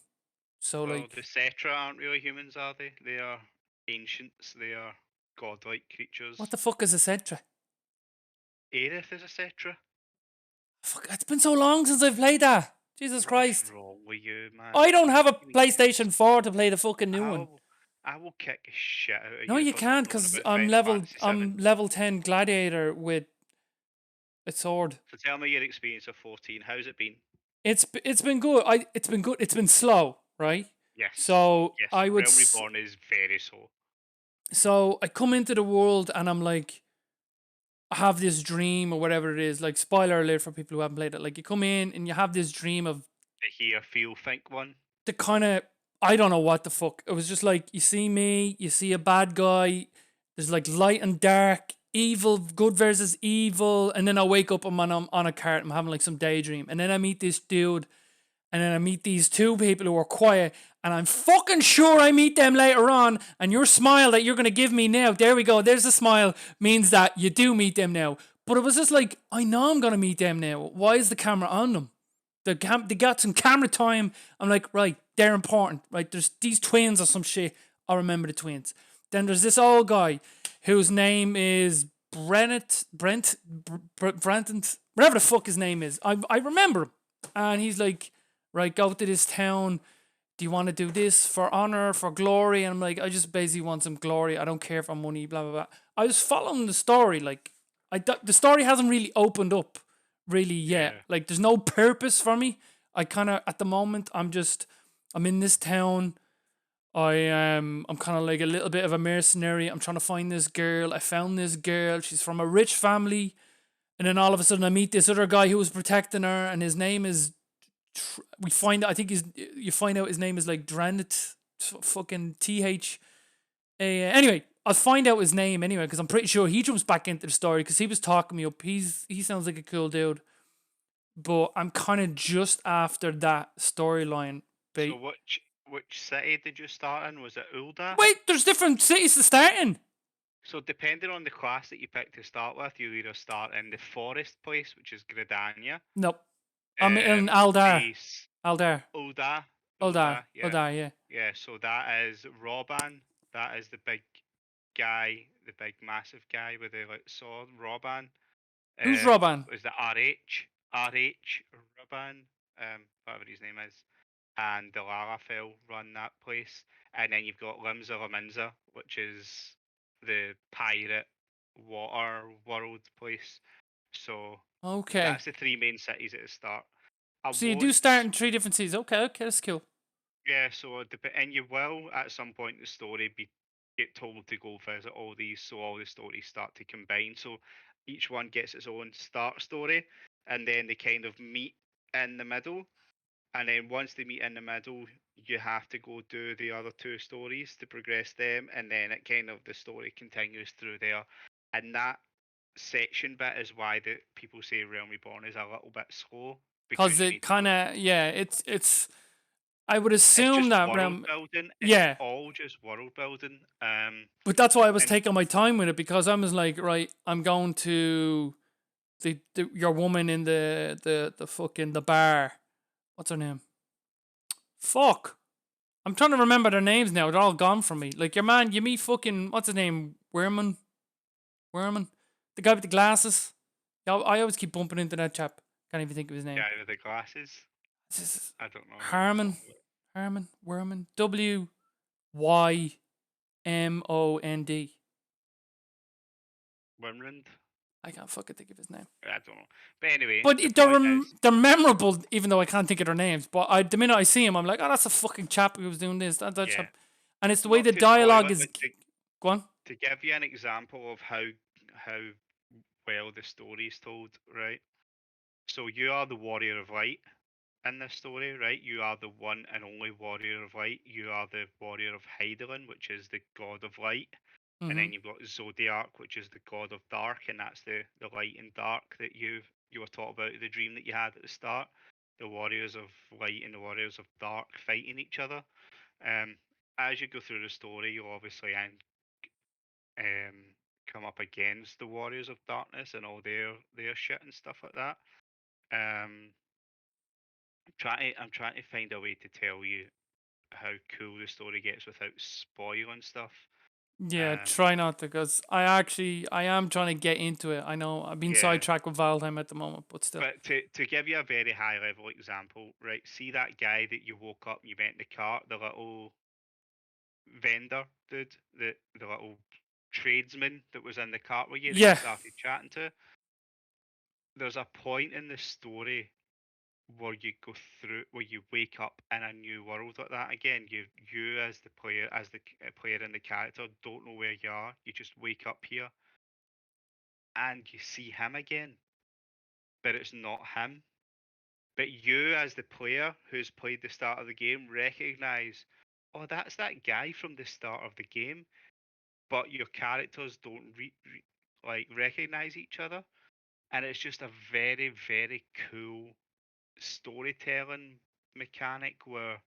So Well, the Cetra aren't really humans, are they? They are ancients. They are godlike creatures. what the fuck is a Sentra? Aerith is a Cetra. Fuck, it's been so long since I've played that. Jesus What's Christ. wrong with you, man? I don't Don't have a give me PlayStation tips. 4 to play the fucking new one. I will kick the shit out of No, you you for not can't knowing because about Final Fantasy 7. I'm level 10 gladiator with a sword. So tell me your experience of 14. How's it been? It's been good. It's been good. It's been slow, right? Yes, So yes. I would Realm Reborn is very slow. so I come into the world and I'm like, I have this dream or whatever it is. Like spoiler alert for people who haven't played it. Like you come in and you have this dream of The hear, feel, think one. the kind of, I don't know what the fuck. It was just like you see me, you see a bad guy. There's like light and dark, evil, good versus evil, and then I wake up. I'm on a cart. I'm having like some daydream, and then I meet this dude, and then I meet these two people who are quiet, and I'm fucking sure I meet them later on. And your smile that you're gonna give me now, there we go. There's a smile means that you do meet them now. But it was just like I know I'm gonna meet them now. Why is the camera on them? They got some camera time. I'm like, right, they're important. Right, there's these twins or some shit. I remember the twins. Then there's this old guy whose name is Brenton, whatever the fuck his name is. I remember him, and he's like, right, go to this town. Do you want to do this for honor, for glory? And I'm like, I just basically want some glory. I don't care for money, blah blah blah. I was following the story, like the story hasn't really opened up really yet. Yeah. Like there's no purpose for me. I kind of at the moment I'm in this town. I'm kind of like a little bit of a mercenary. I'm trying to find this girl. I found this girl. She's from a rich family, and then all of a sudden I meet this other guy who was protecting her, and his name is we find I think you find out his name is like Dranit fucking TH. Anyway, I'll find out his name anyway because I'm pretty sure he jumps back into the story because he was talking me up. He sounds like a cool dude, but I'm kind of just after that storyline. So Bait. which city did you start in? Was it Ulda? Wait, there's different cities to start in. So depending on the class that you pick to start with, you either start in the forest place, which is Gridania, Nope, I'm in the Aldar, Ulda, Aldar, yeah, Aldar. Yeah. yeah. So that is Roban. That is the big guy, the big massive guy with the like sword, Roban. Who's Roban? Is the RH Roban, whatever his name is, and the Larafel run that place. And then you've got Limsa Laminza, which is the pirate water world place. So Okay, that's the three main cities at the start. I so you do won't. start in three different cities. Okay, okay, that's cool. Yeah, so and you will at some point in the story be get told to go visit all these, so all the stories start to combine. So each one gets its own start story, and then they kind of meet in the middle. And then once they meet in the middle, you have to go do the other two stories to progress them, and then it kind of the story continues through there. And that section bit is why the people say Realm Reborn is a little bit slow Cause because you it need to go. kind of yeah, it's. I would It's assume just that world building. It's yeah, all just world building. but that's why I was And taking my time with it because I was like, right, I'm going to your woman in the fucking the bar. What's her name? Fuck. I'm trying to remember their names now. They're all gone from me. Like your man, you meet fucking what's his name? Werman, the guy with the glasses. Yeah, I always keep bumping into that chap. Can't even think of his name. guy with the glasses. This is I don't know who you're Harmon, talking about. Harmon, Werman, Wymond. Winrand? I can't fucking think of his name. I don't know. But anyway, But the point is, they're memorable, even though I can't think of their names. But the minute I see him, I'm like, oh, that's a fucking chap who was doing this. That yeah, chap, and it's the way not the to spoil dialogue it, is. but Go on. to give you an example of how well the story is told, right? So you are the warrior of light in this story, right? You are the one and only warrior of light. You are the warrior of Heidelin, which is the god of light. And Mm-hmm. then you've got Zodiac, which is the god of dark, and that's the light and dark that you were taught about the dream that you had at the start. The warriors of light and the warriors of dark fighting each other. Um, as you go through the story, you'll obviously come up against the warriors of darkness and all their shit and stuff like that. Um, I'm trying to find a way to tell you how cool the story gets without spoiling stuff. Yeah, Um, try not to, because I am trying to get into it. I know I've been yeah. sidetracked with Valheim at the moment, but still. But to give you a very high level example, right? See that guy that you woke up and you went in the cart, the little vendor dude, the little tradesman that was in the cart with you that you Yeah. started chatting to. There's a point in the story where you go through, where you wake up in a new world like that again. You as the player, as the player and the character, don't know where you are. You just wake up here and you see him again, but it's not him. But you, as the player who's played the start of the game, recognize, oh, that's that guy from the start of the game. But your characters don't like recognize each other, and it's just a very, very cool storytelling mechanic where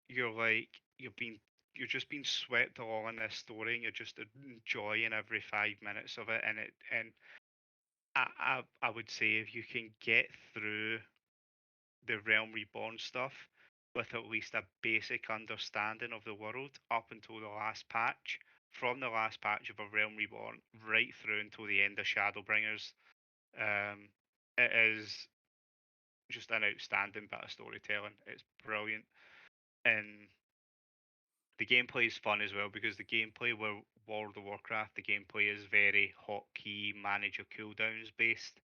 you're like you're just being swept along in this story and you're just enjoying every 5 minutes of it. And I would say if you can get through the Realm Reborn stuff with at least a basic understanding of the world up until the last patch, from the last patch of a Realm Reborn right through until the end of Shadowbringers, um, it is just an outstanding bit of storytelling. It's brilliant. And the gameplay is fun as well because the gameplay where World of Warcraft, the gameplay is very hotkey, manage your cooldowns based.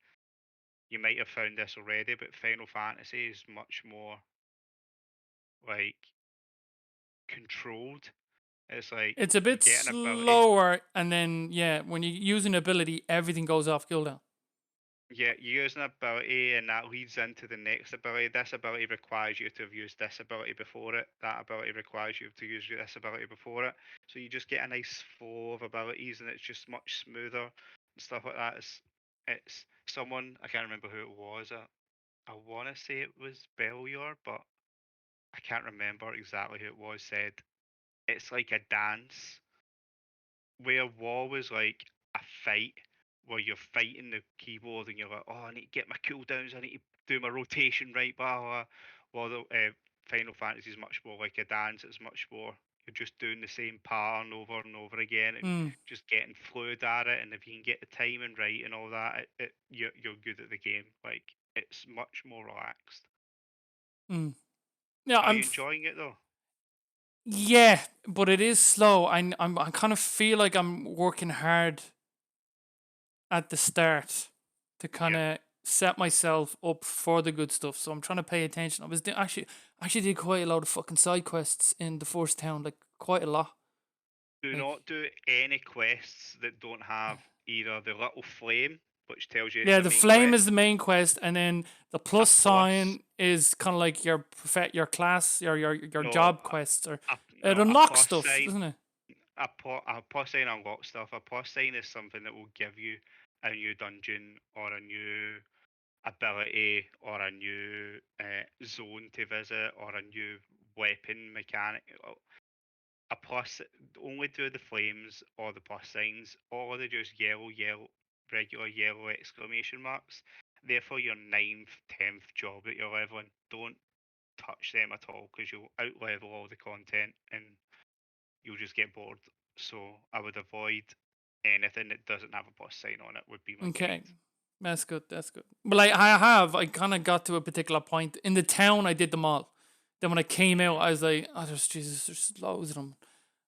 You might have found this already, but Final Fantasy is much more like controlled. It's like It's a you bit get an ability. slower, and then yeah, when you use an ability, everything goes off cooldown. Yeah, you use an ability and that leads into the next ability. This ability requires you to have used this ability before it. That ability requires you to use this ability before it. So you just get a nice flow of abilities and it's just much smoother and stuff like that. It's someone, I can't remember who it was. I want to say it was Belior, but I can't remember exactly who it was, said it's like a dance where WoW was like a fight where you're fighting the keyboard and you're like, oh, I need to get my cooldowns, I need to do my rotation right, blah, blah. While the Final Fantasy is much more like a dance. It's much more you're just doing the same pattern over and over again and Mm, just getting fluid at it. And if you can get the timing right and all that, you're good at the game. Like it's much more relaxed. mm. Yeah, Are you enjoying it though? yeah, but it is slow. I kind of feel like I'm working hard at the start to kind Yeah. of set myself up for the good stuff. So I'm trying to pay attention. Actually did quite a lot of fucking side quests in the first town, like quite a lot. Do Like not do any quests that don't have either the little flame, which tells you it's yeah, a the main flame is quest, the main quest, and then the a plus plus, sign is kind of like your your class, your no, job quests, or it no, a unlocks plus stuff, sign, doesn't it? a plus sign unlocks stuff. A plus sign is something that will give you a new dungeon or a new ability or a new zone to visit or a new weapon mechanic. A plus only do the flames or the plus signs, or they just yellow, yellow, regular yellow exclamation marks. Therefore, your ninth, 10th job that you're leveling, don't touch them at all because you'll outlevel all the content and you'll just get bored. So I would avoid anything that doesn't have a plus sign on it. Would be my guide. Okay, that's good. That's good. But like I kind of got to a particular point in the town. I did them all. Then when I came out, Hmm. I was like, oh, there's loads of them.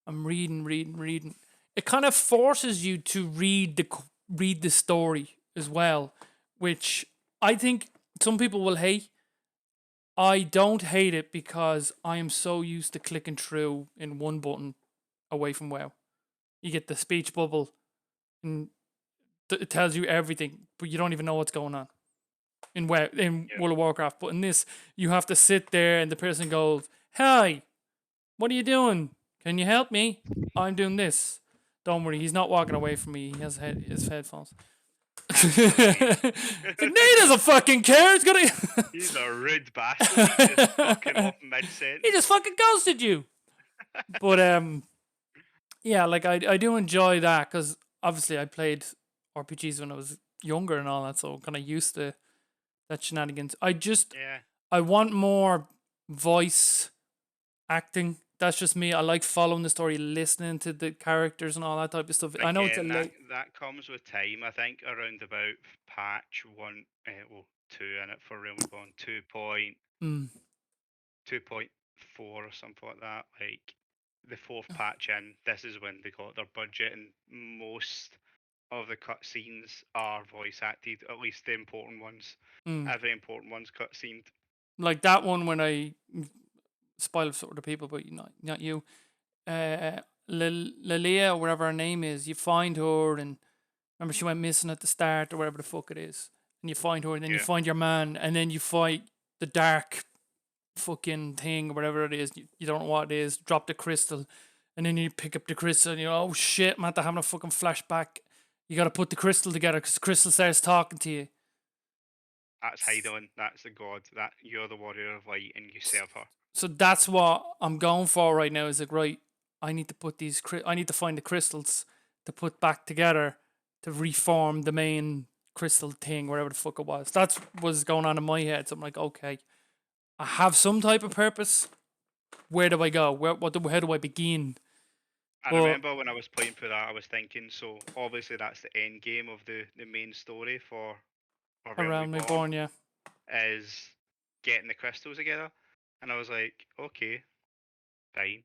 I'm reading, reading, reading. It kind of forces you to read the story as well, which I think some people will hate. I don't hate it because I am so used to clicking through in one button away from WoW. You get the speech bubble, and it tells you everything, but you don't even know what's going on in Yeah. World of Warcraft. But in this, you have to sit there, and the person goes, "Hi, what are you doing? Can you help me? I'm doing this." Don't worry, he's not walking away from me. He has his headphones. That's brilliant. It's like Nate doesn't fucking care. It's gonna. He's a rude bastard. He's just fucking off mid He just sentence. fucking ghosted you. But yeah, like I do enjoy that because obviously I played RPGs when I was younger and all that, so kind of used to that shenanigans. Yeah, I want more voice acting. That's just me. I like following the story, listening to the characters and all that type of stuff. I know it's a again, that late. that comes with time. I think around about patch one, well, two in it for Realm Reborn, Mm, 2.4 or something like that. Like the fourth patch in, this is when they got their budget, and most. of the cutscenes are voice acted. At least the important ones. Mm. Every important one's cutscened. Like that one when I spoil it for other people, but not you. Lilia, or whatever her name is, you find her, and remember she went missing at the start or whatever the fuck it is, and you find her, and then you Yeah, find your man, and then you fight the dark fucking thing or whatever it is. You don't know what it is. Drop the crystal, and then you pick up the crystal, and you're, oh shit, man, they're having a fucking flashback. You got to put the crystal together because the crystal starts talking to you. that's Heidelin. That's the god. That you're the warrior of light, and you serve her. So that's what I'm going for right now. Is like, right, I need to put I need to find the crystals to put back together to reform the main crystal thing, whatever the fuck it was. That's what's going on in my head. So I'm like, okay, I have some type of purpose. Where do I go? How do I begin? I But remember when I was playing for that, I was thinking, so obviously that's the end game of the main story for Realm around my Reborn born, yeah. is getting the crystals together. And I was like, okay, fine.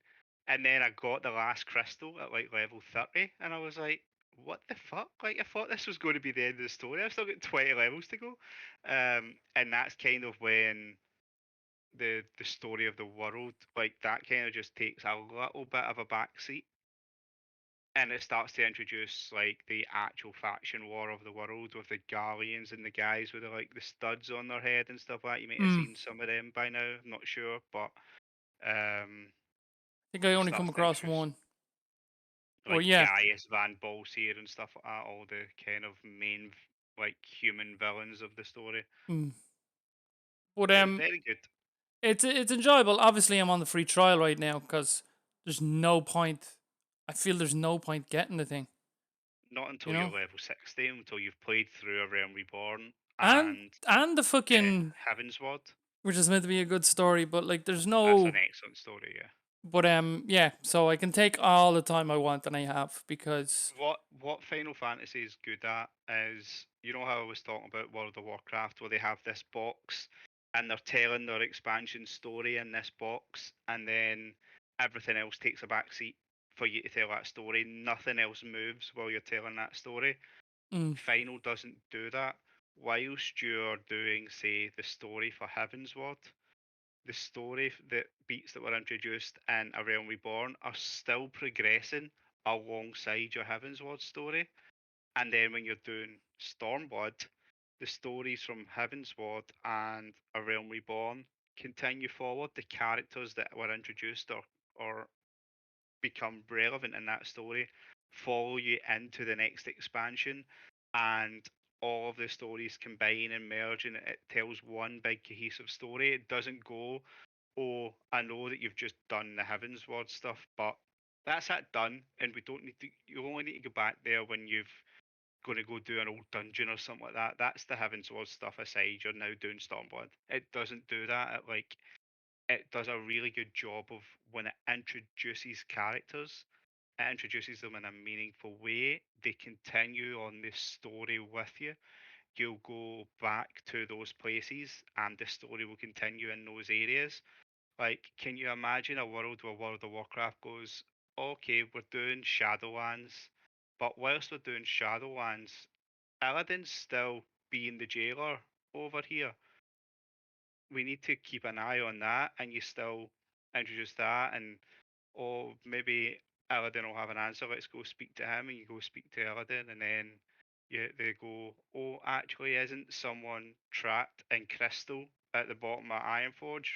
And then I got the last crystal at like level 30, and I was like, what the fuck? Like, I thought this was going to be the end of the story. I've still got 20 levels to go. And that's kind of when the story of the world, like, that kind of just takes a little bit of a backseat. And it starts to introduce like the actual faction war of the world with the Guardians and the guys with like the studs on their head and stuff like that. You might have Mm. seen some of them by now. I'm not sure, but I think I it only come starts to across introduce one. But like yeah. Gaius Van Bolsier and stuff like that. All the kind of main like human villains of the story. Mm. But Very good. it's enjoyable. Obviously, I'm on the free trial right now because there's no point. I feel there's no point getting the thing, Not you until you're know. level 60, until you've played through A Realm Reborn And and the fucking, Heavensward. which is meant to be a good story, but like there's That's an no. excellent story, yeah. But yeah. So I can take all the time I want, and I have because. What Final Fantasy is good at is, you know how I was talking about World of Warcraft, where they have this box and they're telling their expansion story in this box, and then everything else takes a back seat for you to tell that story. Nothing else moves while you're telling that story. Mm, Final doesn't do that. Whilst you're doing, say, the story for Heavensward, the story, the beats that were introduced in A Realm Reborn are still progressing alongside your Heavensward story. And then when you're doing Stormblood, the stories from Heavensward and A Realm Reborn continue forward. The characters that were introduced or become relevant in that story follow you into the next expansion, and all of the stories combine and merge, and it tells one big cohesive story. It doesn't go, oh, I know that you've just done the Heavensward stuff, but that's it done, and we don't need to. You only need to go back there when you've going to go do an old dungeon or something like that. That's the Heavensward stuff aside. You're now doing Stormblood. It doesn't do that. It does a really good job of when it introduces characters. It introduces them in a meaningful way. They continue on this story with you. You'll go back to those places, and the story will continue in those areas. Like, can you imagine a world where World of Warcraft goes, okay, we're doing Shadowlands, but whilst we're doing Shadowlands, Aladdin's still being the jailer over here. We need to keep an eye on that, and you still introduce that, and or maybe Aladdin will have an answer. Let's go speak to him, and you go speak to Aladdin, and then they go, oh, actually, isn't someone trapped in crystal at the bottom of Ironforge?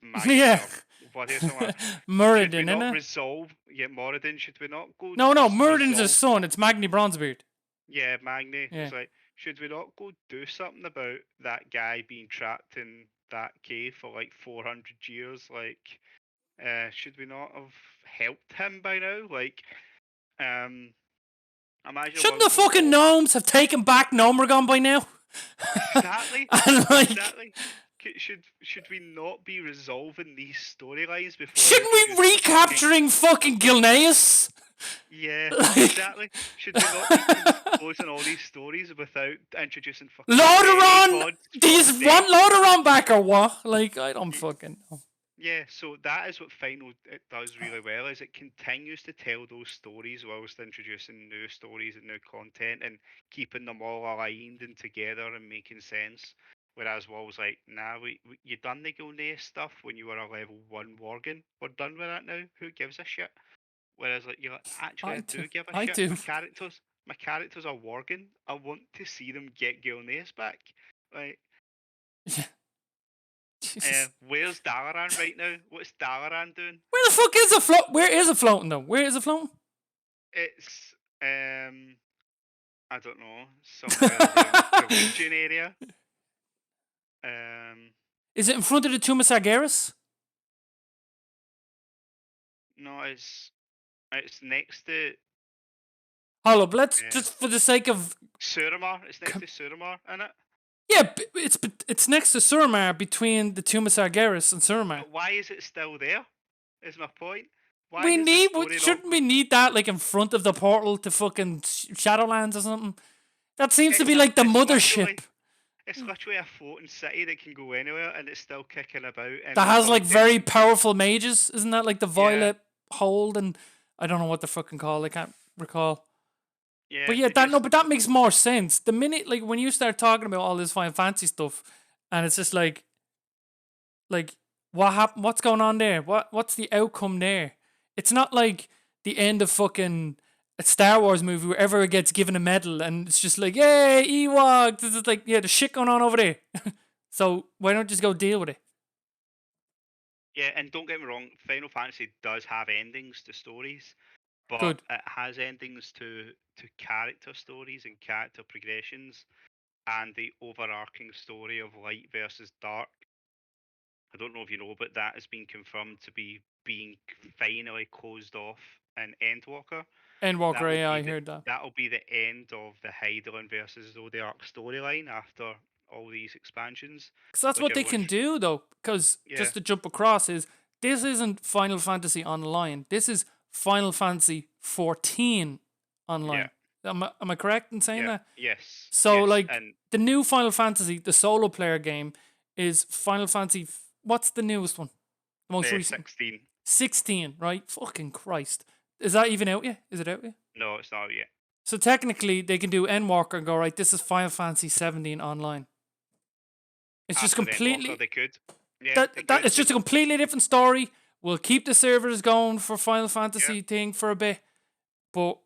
Magni yeah. or bloody something. Should we Muradin, not innit? resolve? Yeah, Moradin. Should we not go No, Muradin's his resolve? son. It's Magni Bronzebeard. Yeah, Magni. Yeah. It's like, should we not go do something about that guy being trapped in that cave for like 400 years? Like, should we not have helped him by now? Like, um, imagine a Shouldn't world the goes, fucking oh, gnomes have taken back Gnomergon by now? exactly, And like, exactly. Should we not be resolving these storylines before shouldn't we introducing fucking. recapturing fucking Gilneas? Yeah, Like, exactly. Should we not be closing all these stories without introducing fucking Lordaeron! demigods Do you from death? want Lordaeron back or what? Like, I don't Y- fucking know. Yeah, so that is what Final it does really well is it continues to tell those stories whilst introducing new stories and new content and keeping them all aligned and together and making sense. Whereas WoW's like, nah, you done the Gilneas stuff when you were a level 1 Worgen. We're done with that now. Who gives a shit? Whereas like you're like, actually I I do. do give a I shit. do. My characters are Worgen. I want to see them get Gilneas back. Like Yeah. Jesus. where's Dalaran right now? What's Dalaran doing? Where the fuck is it Where is it floating though? Where is it floating? It's I don't know, somewhere around the Legion area. Um, Is it in front of the Tomb of Sargeras? no, it's next to Hold up, let's uh, just for the sake of Suramar. It's next to Suramar, isn't it? yeah, it's next to Suramar between the Tomb of Sargeras and Suramar. But why is it still there? Is my point. Why We has the need, story not? shouldn't we need that like in front of the portal to fucking Shadowlands or something? That seems to be It's like the it's mothership literally a floating city that can go anywhere, and it's still kicking about. And that the has like content, very powerful mages. Isn't that like the yeah, Violet Hold and I don't know what they're fucking called. I can't recall. yeah, But yeah, they that no, just but that makes more sense. The minute like when you start talking about all this Final Fantasy stuff, and it's just like what happened? What's going on there? What's the outcome there? It's not like the end of fucking a Star Wars movie where everyone gets given a medal and it's just like, yay, Ewok. This is like, yeah, the shit going on over there. So why don't you just go deal with it? yeah. And don't get me wrong, Final Fantasy does have endings to stories, but Good. it has endings to character stories and character progressions and the overarching story of light versus dark. I don't know if you know, but that has been confirmed to be being finally closed off in Endwalker. Endwalker That will AI, be I the heard that. that'll be the end of the Heidelin versus Zodiac storyline after all these expansions, Because that's which what they everyone's can do, though. Because yeah, just to jump across is this isn't Final Fantasy Online. This is Final Fantasy 14 yeah, Online. Am I correct in saying yeah, that? yes, So, yes, like, and the new Final Fantasy, the solo player game, is Final Fantasy. What's the newest one? The most recent one? 16. 16, right? Fucking Christ. Is that even out yet? Is it out yet? No, it's not yet. So, technically, they can do Endwalker and go, right, this is Final Fantasy 17 Online. It's just After Endwalker, completely. they could. Yeah, they That could. it's just a completely different story. We'll keep the servers going for Final Yeah, Fantasy thing for a bit, but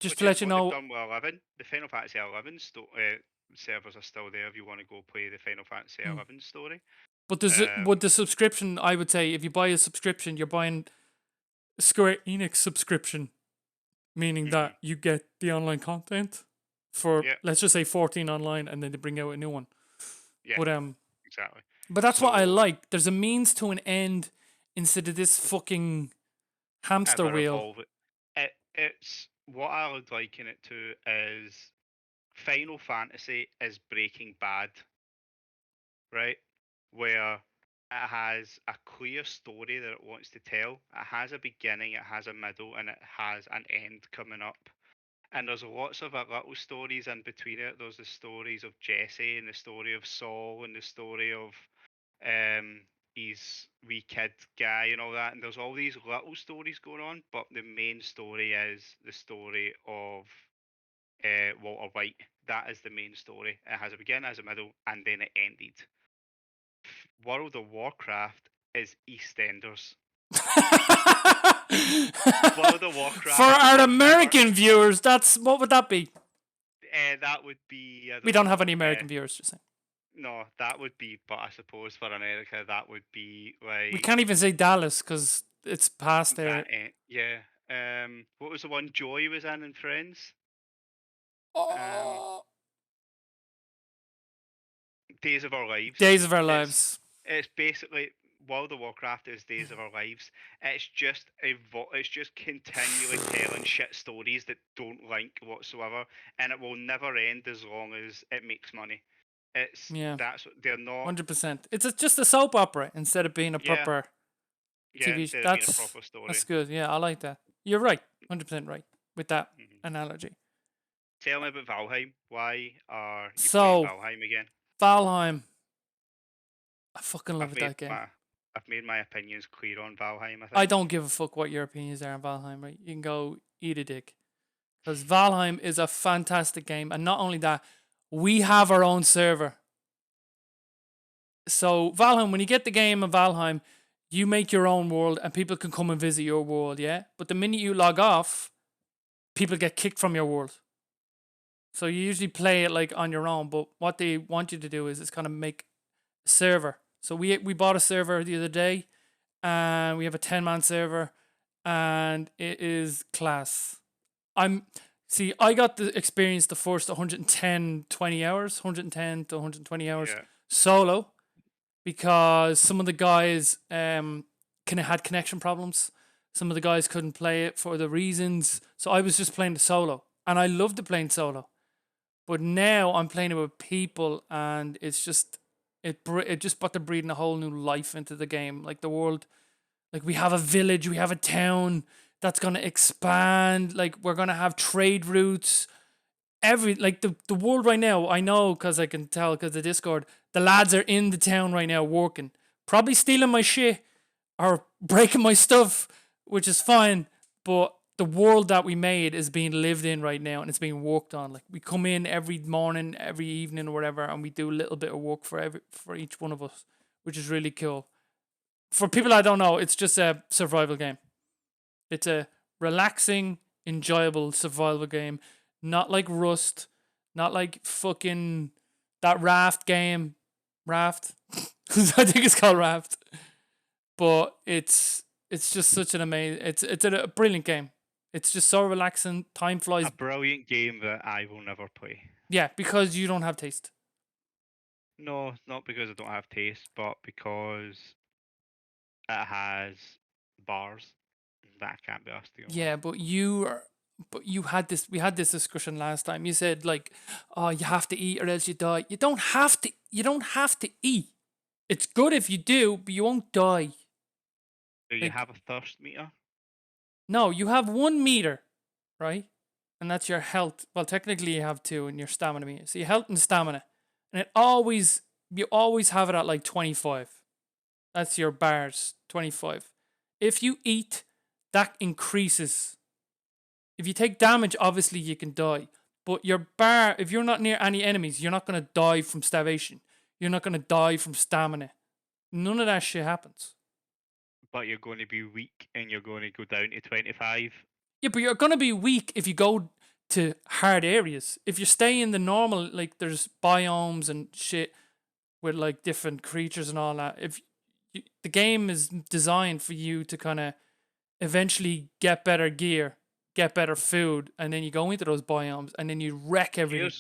just which to is let you what they've know, done with 11. The Final Fantasy 11 servers are still there if you want to go play the Final Fantasy mm. 11 story. But with Um, the subscription, I would say if you buy a subscription, you're buying a Square Enix subscription, meaning mhm, that you get the online content for yeah, let's just say 14 online, and then they bring out a new one. yeah, But exactly. that's what I So like. There's a means to an end instead of this fucking hamster ever wheel. evolve it. It's what I would liken it to is Final Fantasy is Breaking Bad, right? Where it has a clear story that it wants to tell. It has a beginning, it has a middle, and it has an end coming up. And there's lots of little stories in between it. There's the stories of Jesse and the story of Saul and the story of um his wee kid guy and all that. And there's all these little stories going on, but the main story is the story of Walter White. That is the main story. It has a beginning, has a middle, and then it ended. World of Warcraft is EastEnders. World of For Warcraft our will never. American viewers, that's what would that be? That would be I We don't don't have know. any American viewers, just saying. No, that would be. But I suppose for America, that would be We like can't even say Dallas because it's past that. there. Yeah. What was the one Joy was in Friends? Um, Oh, Days of Our Lives. Days of Our It's Lives. it's basically World of Warcraft is Days of Our Lives. It's just continually telling shit stories that don't link whatsoever, and it will never end as long as it makes money. Yeah, They're not. 100%. It's just a soap opera instead of being a Yeah, proper yeah. TV. Instead of being a proper That's story. good. Yeah, I like that. You're right. 100% right with that Mhm. analogy. Tell me about Valheim. Why are you playing So, Valheim again? Valheim. I fucking love I've made that game. my I've made my opinions clear on Valheim. I I think. don't give a fuck what your opinions are on Valheim, right? You can go eat a dick. Because Valheim is a fantastic game. And not only that, we have our own server. So, Valheim, when you get the game of Valheim, you make your own world and people can come and visit your world, yeah? But the minute you log off, people get kicked from your world. So, you usually play it like on your own. But what they want you to do is it's kind of make a server. So, we bought a server the other day and we have a 10-man server and it is class. I got the experience the first 110 20 hours, 110 to 120 hours Yeah. solo because some of the guys had connection problems. Some of the guys couldn't play it for the reasons. So I was just playing the solo and I loved the playing solo. But now I'm playing it with people and it's just it just brought the breathing a whole new life into the game. Like the world, like we have a village, we have a town that's gonna expand. Like we're gonna have trade routes. The world right now, I know because I can tell because the Discord, the lads are in the town right now working, probably stealing my shit or breaking my stuff, which is fine. But the world that we made is being lived in right now and it's being worked on. Like we come in every morning, every evening or whatever, and we do a little bit of work for each one of us, which is really cool. For people I don't know, it's just a survival game. It's a relaxing, enjoyable survival game. Not like Rust, not like fucking that Raft game. Raft? I think it's called Raft. But it's just such an amazing it's a brilliant game. It's just so relaxing. Time flies. A brilliant game that I will never play. Yeah, because you don't have taste. No, not because I don't have taste, but because it has bars that I can't be asked to deal with. Yeah, but you had this we had this discussion last time. You said like, "Oh, you have to eat or else you die." You don't have to eat. It's good if you do, but you won't die. Do you Like have a thirst meter? no, you have 1 meter, right? And that's your health. Well, technically you have two and your stamina meter. So your health and stamina. And you always have it at like 25. That's your bars, 25. If you eat, that increases. If you take damage, obviously you can die. But your bar, if you're not near any enemies, you're not going to die from starvation. You're not going to die from stamina. None of that shit happens. But you're going to be weak and you're going to go down to 25. Yeah, but you're going to be weak if you go to hard areas. If you stay in the normal, like there's biomes and shit with like different creatures and all that. The game is designed for you to kind of eventually get better gear, get better food, and then you go into those biomes and then you wreck everything.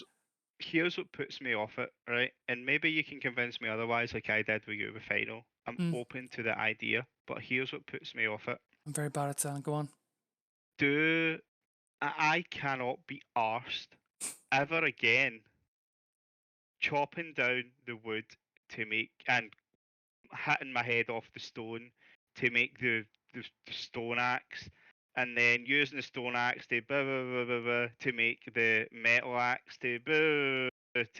Here's what puts me off it, right? And maybe you can convince me otherwise, like I did with you with Final. I'm Mm, open to the idea, but here's what puts me off it. I'm very bad at selling. Go on. Do I cannot be arsed ever again chopping down the wood to make and hitting my head off the stone to make the stone axe, and then using the stone axe to to make the metal axe to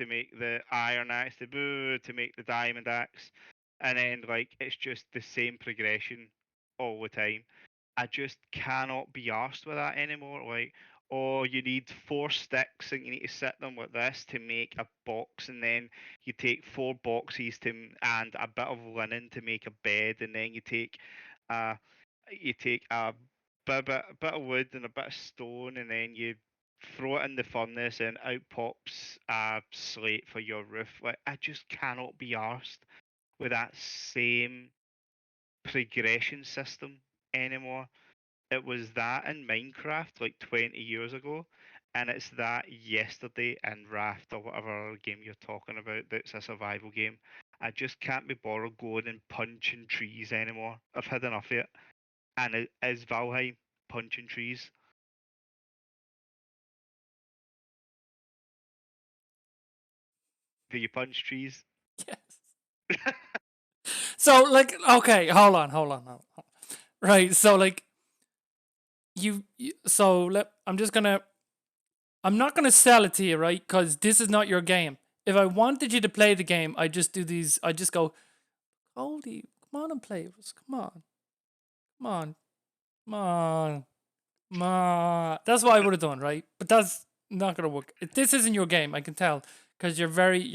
make the iron axe to make the diamond axe, and then like it's just the same progression all the time. I just cannot be arsed with that anymore. Like, oh, you need 4 sticks and you need to set them with this to make a box, and then you take 4 boxes and a bit of linen to make a bed, and then uh you take a bit of wood and a bit of stone, and then you throw it in the furnace, and out pops a slate for your roof. Like, I just cannot be arsed with that same progression system anymore. It was that in Minecraft like 20 years ago, and it's that yesterday in Raft or whatever game you're talking about that's a survival game. I just can't be bothered going and punching trees anymore. I've had enough of it. And it is Valheim punching trees. Do you punch trees? Yes. So like, okay, hold on. Right. So like, I'm just gonna. I'm not gonna sell it to you, right? Because this is not your game. If I wanted you to play the game, I just do these. I just go, Coldy, Come on and play with us. Come on. Come on. Come on. Come on. That's what I would have done, right? But that's not gonna work. This isn't your game, I can tell. Because you're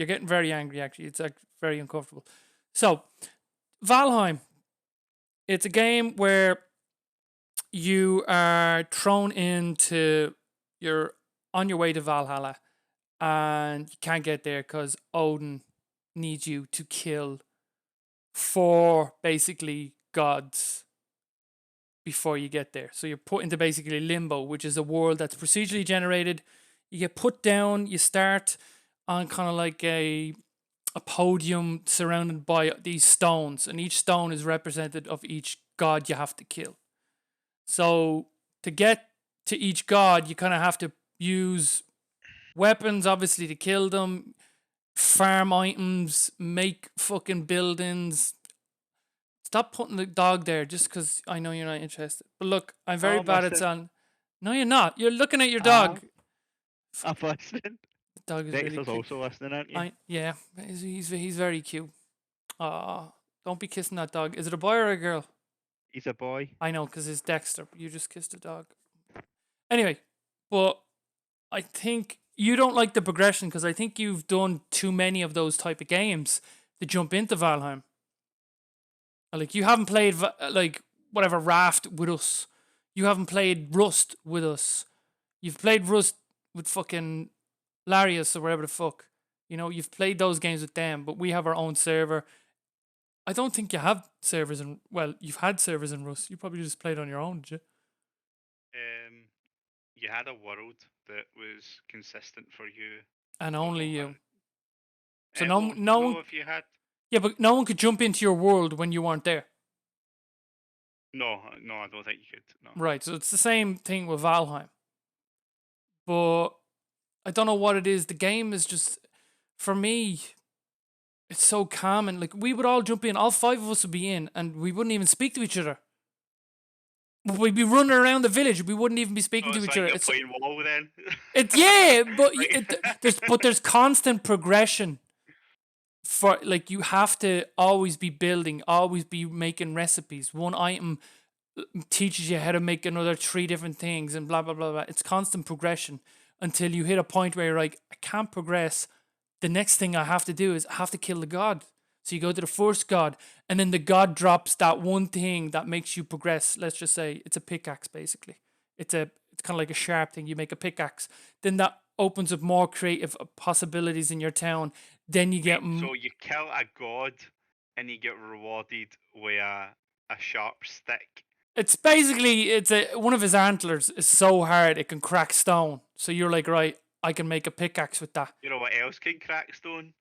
getting very angry actually. It's like very uncomfortable. So Valheim. It's a game where you are thrown into you're on your way to Valhalla and you can't get there because Odin needs you to kill four basically gods before you get there. So you're put into basically limbo, which is a world that's procedurally generated. You get put down, you start on kind of like a podium surrounded by these stones, and each stone is representative of each god you have to kill. So to get to each god, you kind of have to use weapons, obviously, to kill them, farm items, make fucking buildings. Stop putting the dog there just because I know you're not interested. But look, I'm very Oh, I'm bad at listening. selling. No, you're not. You're looking at your Ah, dog. I'm listening. The dog is really Dexter's cute. also listening, aren't you? Yeah, he's very cute. Ah, don't be kissing that dog. Is it a boy or a girl? He's a boy. I know, because it's Dexter. You just kissed a dog. Anyway, but I think you don't like the progression because I think you've done too many of those type of games to jump into Valheim. Like you haven't played like whatever Raft with us. You haven't played Rust with us. You've played Rust with fucking Larius or whatever the fuck. You know, you've played those games with them, but we have our own server. I don't think you have servers in. Well, you've had servers in Rust. You probably just played on your own, did you? You had a world that was consistent for you. And Don't only know you. how. So no, Well, no no, one. if you had. Yeah, but no one could jump into your world when you weren't there. No, no, I don't think you could. No. Right. So it's the same thing with Valheim. But I don't know what it is. The game is just, for me, it's so calm, and like we would all jump in, all five of us would be in, and we wouldn't even speak to each other. We'd be running around the village. We wouldn't even be speaking Oh, to it's each like other. you're playing WoW then. It's yeah, but Like- there's constant progression. For like you have to always be building, always be making recipes. One item teaches you how to make another three different things, and blah blah blah blah. It's constant progression until you hit a point where you're like, I can't progress. The next thing I have to do is I have to kill the god. So you go to the first god, and then the god drops that one thing that makes you progress. Let's just say it's a pickaxe, basically. It's kind of like a sharp thing. You make a pickaxe, then that opens up more creative possibilities in your town. Then you get so you kill a god, and you get rewarded with a sharp stick. it's basically one of his antlers is so hard it can crack stone. So you're like, right, I can make a pickaxe with that. You know what else can crack stone?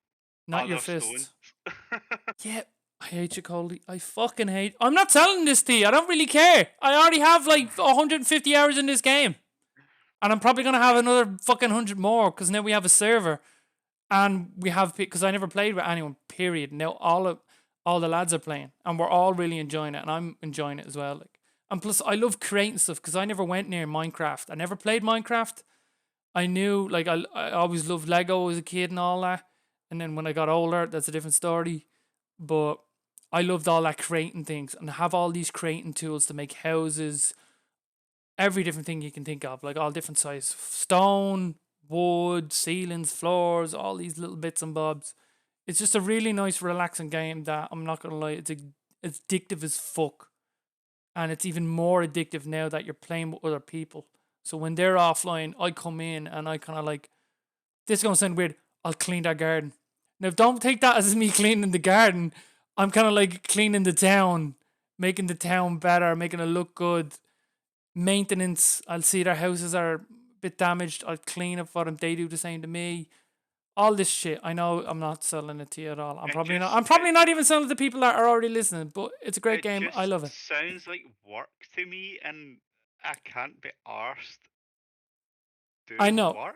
Not your Other fist. stone. Yeah, I hate you, Coldy. I fucking hate. I'm not selling this to you. I don't really care. I already have like 150 hours in this game, and I'm probably gonna have another fucking 100 more because now we have a server, and we have because I never played with anyone. Period. Now all the lads are playing, and we're all really enjoying it, and I'm enjoying it as well. Like, and plus I love creating stuff because I never went near Minecraft. I never played Minecraft. I knew like I always loved Lego as a kid and all that, and then when I got older, that's a different story. But I loved all that creating things and have all these creating tools to make houses, every different thing you can think of, like all different size stone, wood, ceilings, floors, all these little bits and bobs. It's just a really nice, relaxing game that I'm not gonna lie, it's addictive as fuck, and it's even more addictive now that you're playing with other people. So when they're offline, I come in and I kind of like, this is gonna sound weird. I'll clean that garden. Now, don't take that as me cleaning the garden. I'm kind of like cleaning the town, making the town better, making it look good. Maintenance. I'll see their houses are a bit damaged. I'll clean it for them. They do the same to me. All this shit. I know I'm not selling it to you at all. I'm probably not. I'm probably not even selling it to people that are already listening. But it's a great game. I love it. Sounds like work to me, and I can't be arsed doing I know. work.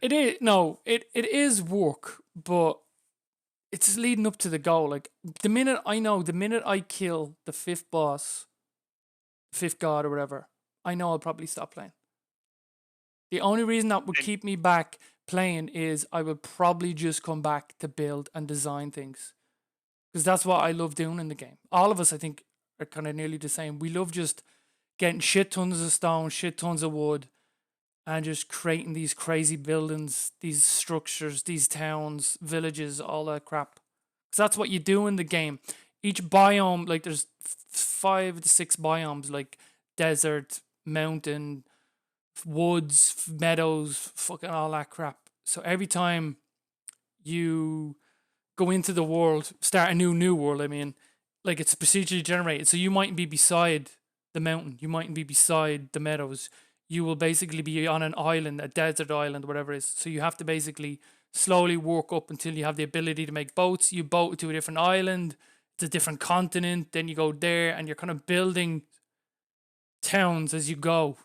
It is no. It is work, but it's leading up to the goal. Like the minute I kill the fifth boss, fifth god or whatever, I know I'll probably stop playing. The only reason that would keep me back playing is I would probably just come back to build and design things. because that's what I love doing in the game. All of us, I think, are kind of nearly the same. We love just getting shit tons of stone, shit tons of wood, and just creating these crazy buildings, these structures, these towns, villages, all that crap. Because that's what you do in the game. Each biome, like there's 5 to 6 biomes, like desert, mountain, woods, meadows, fucking all that crap. So every time you go into the world, start a new world, I mean, like it's procedurally generated. So you mightn't be beside the mountain, you mightn't be beside the meadows. You will basically be on an island, a desert island, whatever it is. So you have to basically slowly work up until you have the ability to make boats. You boat to a different island, it's a different continent, then you go there and you're kind of building towns as you go,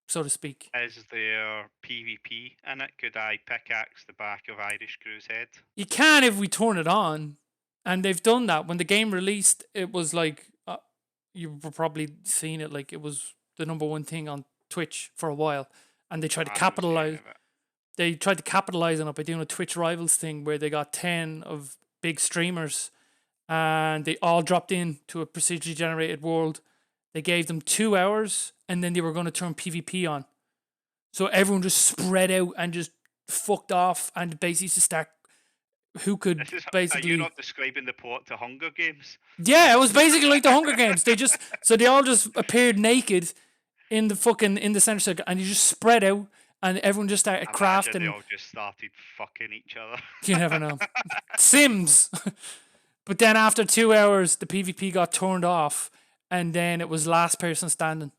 so to speak. Is there PvP in it? Could I pickaxe the back of Irish Crew's head? You can if we turn it on, and they've done that. When the game released, it was like you were probably seeing it, like it was the number one thing on Twitch for a while, and they tried to I haven't seen any capitalize. of it. They tried to capitalize on it by doing a Twitch rivals thing where they got 10 of big streamers, and they all dropped in to a procedurally generated world. They gave them 2 hours, and then they were going to turn PvP on. So everyone just spread out and just fucked off, and basically just start who could Are you basically. not describing the plot to Hunger Games? Yeah, it was basically like the Hunger Games. They all just appeared naked in the center circle, and you just spread out, and everyone just started Imagine they crafting. all just started fucking each other. You never know. Sims. But then after 2 hours, the PvP got turned off, and then it was last person standing.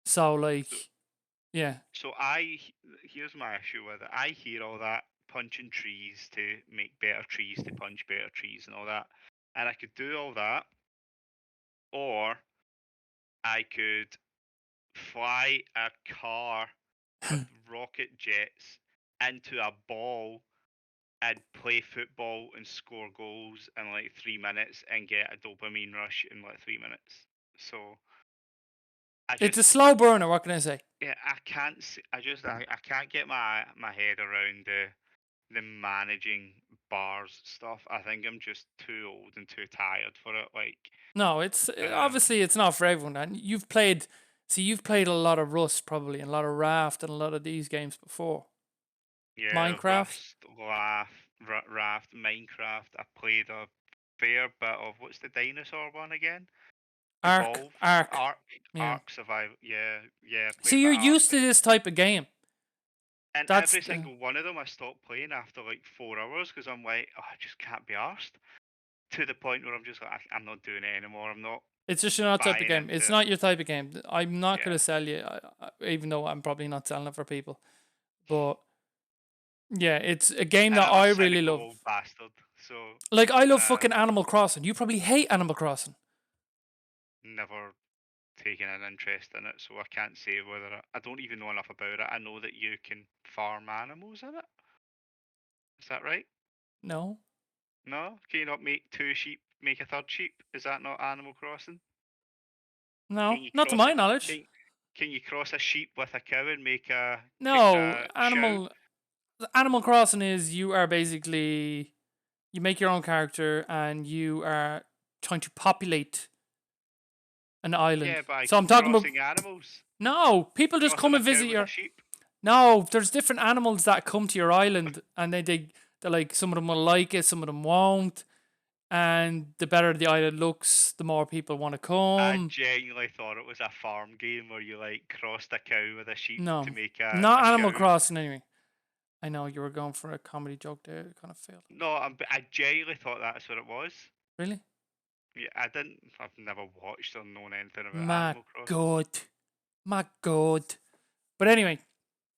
So like, yeah, So here's my issue with it. I hear all that punching trees to make better trees to punch better trees and all that, and I could do all that, or I could fly a car with rocket jets into a ball and play football and score goals in like 3 minutes and get a dopamine rush in like 3 minutes. So I it's a just slow burner. What can I say? yeah I can't I can't get my head around the managing bars stuff. I think I'm just too old and too tired for it. Like No, it's um obviously it's not for everyone. And you've played, see, you've played a lot of Rust probably, and a lot of Raft, and a lot of these games before. yeah, Minecraft, Rust, Raft, Minecraft. I played a fair bit of what's the dinosaur one again? Ark, Evolve, Ark. Yeah. Ark Survival. Yeah, yeah, I played See, that you're Ark used to thing. this type of game. And That's every single one of them I stopped playing after like 4 hours because I'm like, oh, I just can't be arsed. To the point where I'm just like, I'm not doing it anymore. I'm not it's just not type of buying game. It's into it. not your type of game. I'm not Yeah. gonna sell you, even though I'm probably not selling it for people. But yeah, it's a game And that I'm a I really cynical love. old bastard. So, Like I love uh, fucking Animal Crossing. You probably hate Animal Crossing. never taken an interest in it. So I can't say whether I don't even know enough about it. I know that you can farm animals in it. Is that right? No, No? Can you not make two sheep make a third sheep? Is that not Animal Crossing? no, Can you not to cross my it? knowledge. Can you cross a sheep with a cow and make a No, a show? Animal Crossing is you are basically you make your own character and you are trying to populate an island. Yeah, by So I'm talking about crossing animals. no, people just come Crossing a and cow visit with a your. sheep. No, there's different animals that come to your island, and they're like some of them will like it, some of them won't, and the better the island looks, the more people want to I come. genuinely thought it was a farm game where you like crossed a cow with a sheep to No, make not a Animal show. Crossing anyway. I know you were going for a comedy joke there, it kind of failed. No, I genuinely thought that's what it was. Really? Yeah, I didn't. I've never watched or known anything about My Animal Crossing. God, my God. But anyway,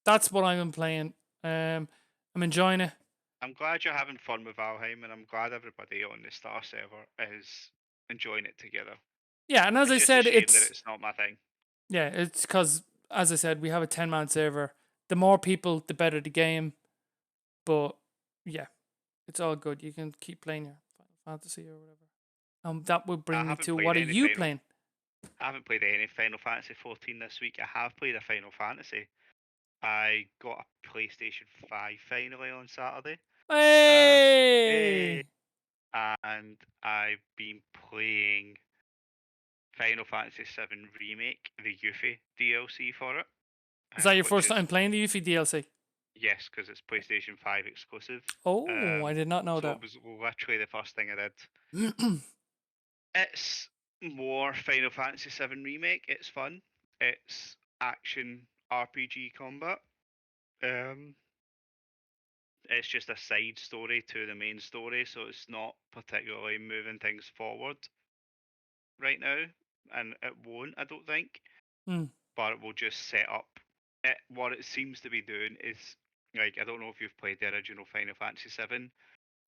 that's what I've been playing. I'm enjoying it. I'm glad you're having fun with Valheim, and I'm glad everybody on the Star server is enjoying it together. Yeah, and as It's I just a said, shame that it's not my thing. it's because as I said, we have a 10-man server. The more people, the better the game. But yeah, it's all good. You can keep playing your Final Fantasy or whatever. That would I bring me haven't to played what are any you playing? I haven't played any Final Fantasy 14 this week. I have played a Final Fantasy. I got a PlayStation 5 finally on Saturday. Um, eh, Hey! and I've been playing Final Fantasy VII Remake, the Yuffie DLC for it, Is that your which first is time playing the Yuffie DLC? yes, because it's PlayStation 5 exclusive. Oh, I did not know So that. it was literally the first thing I did. It's more Final Fantasy VII Remake. It's fun. It's action RPG combat. Um, it's just a side story to the main story, so it's not particularly moving things forward right now, and it won't, I don't think. Hmm. But it will just set up. What it seems to be doing is like I don't know if you've played the original Final Fantasy VII,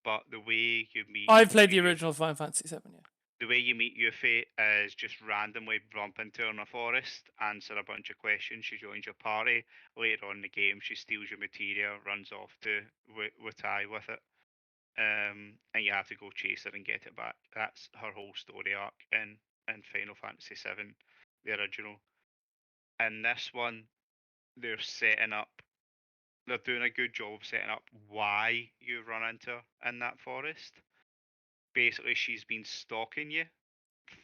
but the way you meet I've played the you original Final Fantasy VII. Yeah. the way you meet Yuffie is just randomly bump into her in a forest, answer a bunch of questions. She joins your party. Later on in the game, she steals your materia, runs off to Wutai with it, and you have to go chase her and get it back. That's her whole story arc in Final Fantasy VII, the original. In this one, they're setting up. They're doing a good job of setting up why you run into her in that forest. Basically, she's been stalking you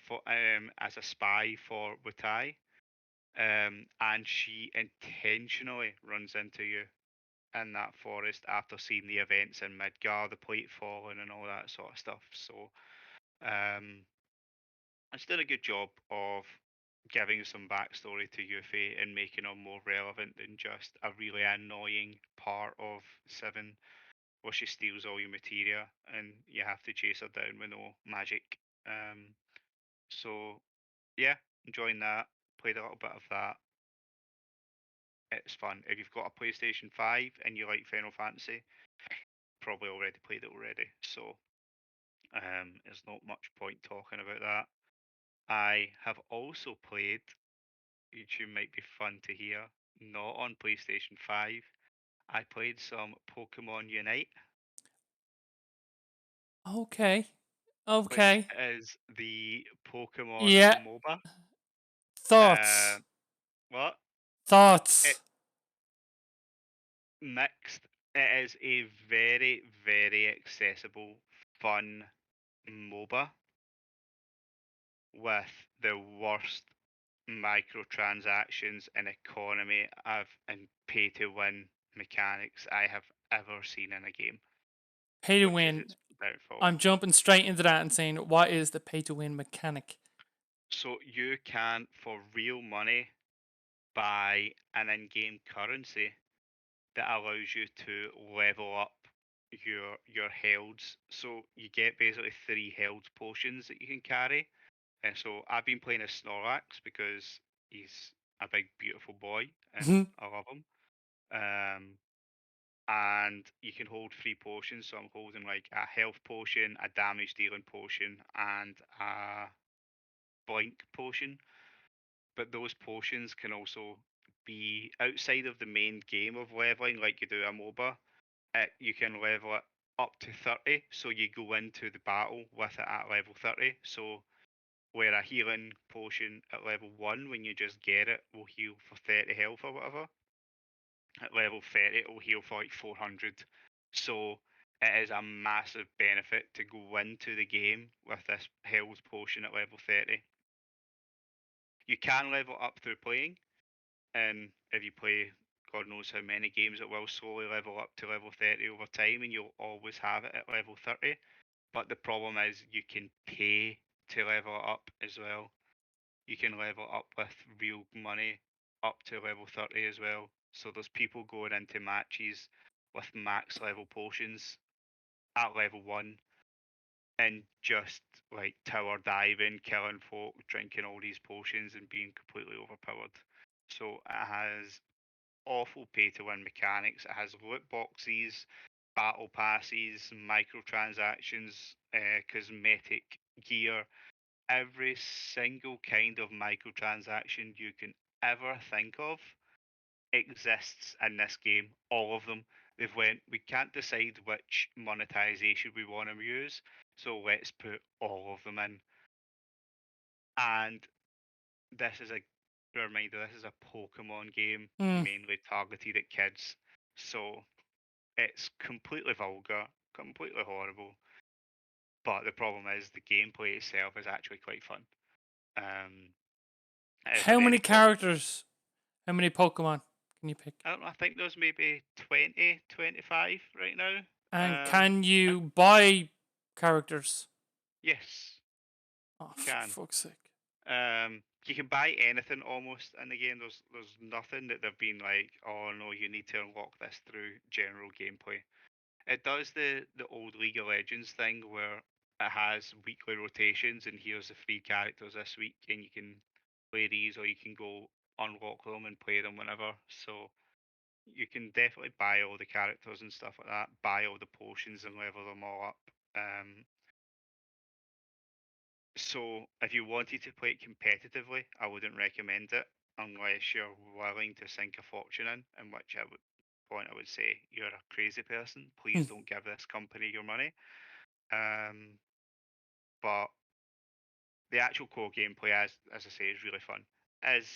for as a spy for Wutai, and she intentionally runs into you in that forest after seeing the events in Midgar, the plate falling, and all that sort of stuff. So, um, it's done a good job of giving some backstory to Yuffie and making her more relevant than just a really annoying part of Seven, where she steals all your materia and you have to chase her down with no magic. Um, so yeah, enjoying that. Played a little bit of that. It's fun. If you've got a PlayStation 5 and you like Final Fantasy, probably already played it already. So there's not much point talking about that. I have also played, which you might be fun to hear, not on PlayStation 5. I played some Pokemon Unite, Okay. which Okay. is the Pokemon Yeah. MOBA. Uh, Thoughts. what? It Thoughts. mixed. It is a very, very accessible, fun MOBA with the worst microtransactions and economy and pay to win mechanics I have ever seen in a game, Pay to which is win. its downfall. I'm jumping straight into that and saying, what is the pay to win mechanic? So you can, for real money, buy an in-game currency that allows you to level up your healths. So you get basically three health potions that you can carry. And so I've been playing as Snorlax because he's a big beautiful boy and I love him. Um, and you can hold three potions. So I'm holding like a health potion, a damage dealing potion, and a blink potion. But those potions can also be outside of the main game of leveling, like you do a MOBA. You can level it up to 30, so you go into the battle with it at level 30. So where a healing potion at level 1, when you just get it, will heal for 30 health or whatever. At level 30, it will heal for like 400. So it is a massive benefit to go into the game with this health potion at level 30. You can level up through playing, and if you play God knows how many games, it will slowly level up to level 30 over time, and you'll always have it at level 30. But the problem is you can pay to level it up as well. You can level up with real money up to level 30 as well. So there's people going into matches with max level potions at level 1 and just like tower diving, killing folk, drinking all these potions and being completely overpowered. So it has awful pay to win mechanics. It has loot boxes, battle passes, microtransactions, cosmetic gear, every single kind of microtransaction you can ever think of exists in this game. All of them. They've went, we can't decide which monetization we want to use, so let's put all of them in. And this is a reminder, this is a Pokemon game Hmm. mainly targeted at kids. So it's completely vulgar, completely horrible. But the problem is the gameplay itself is actually quite fun. It is a How many very characters? How many Pokemon can you pick? I don't know, I think there's maybe 20, 25 right now. And Um, can uh, you buy characters? yes, Oh, you for can. fuck's sake. You can buy anything almost in the game. There's nothing that they've been like, oh no, you need to unlock this through general gameplay. It does the old League of Legends thing where it has weekly rotations, and here's the free characters this week, and you can play these, or you can go unlock them and play them whenever. So you can definitely buy all the characters and stuff like that, buy all the potions and level them all up. So if you wanted to play it competitively, I wouldn't recommend it unless you're willing to sink a fortune in which I would say you're a crazy person. Hmm. Please don't give this company your money. Um, but the actual core gameplay, as I say, is really fun. Is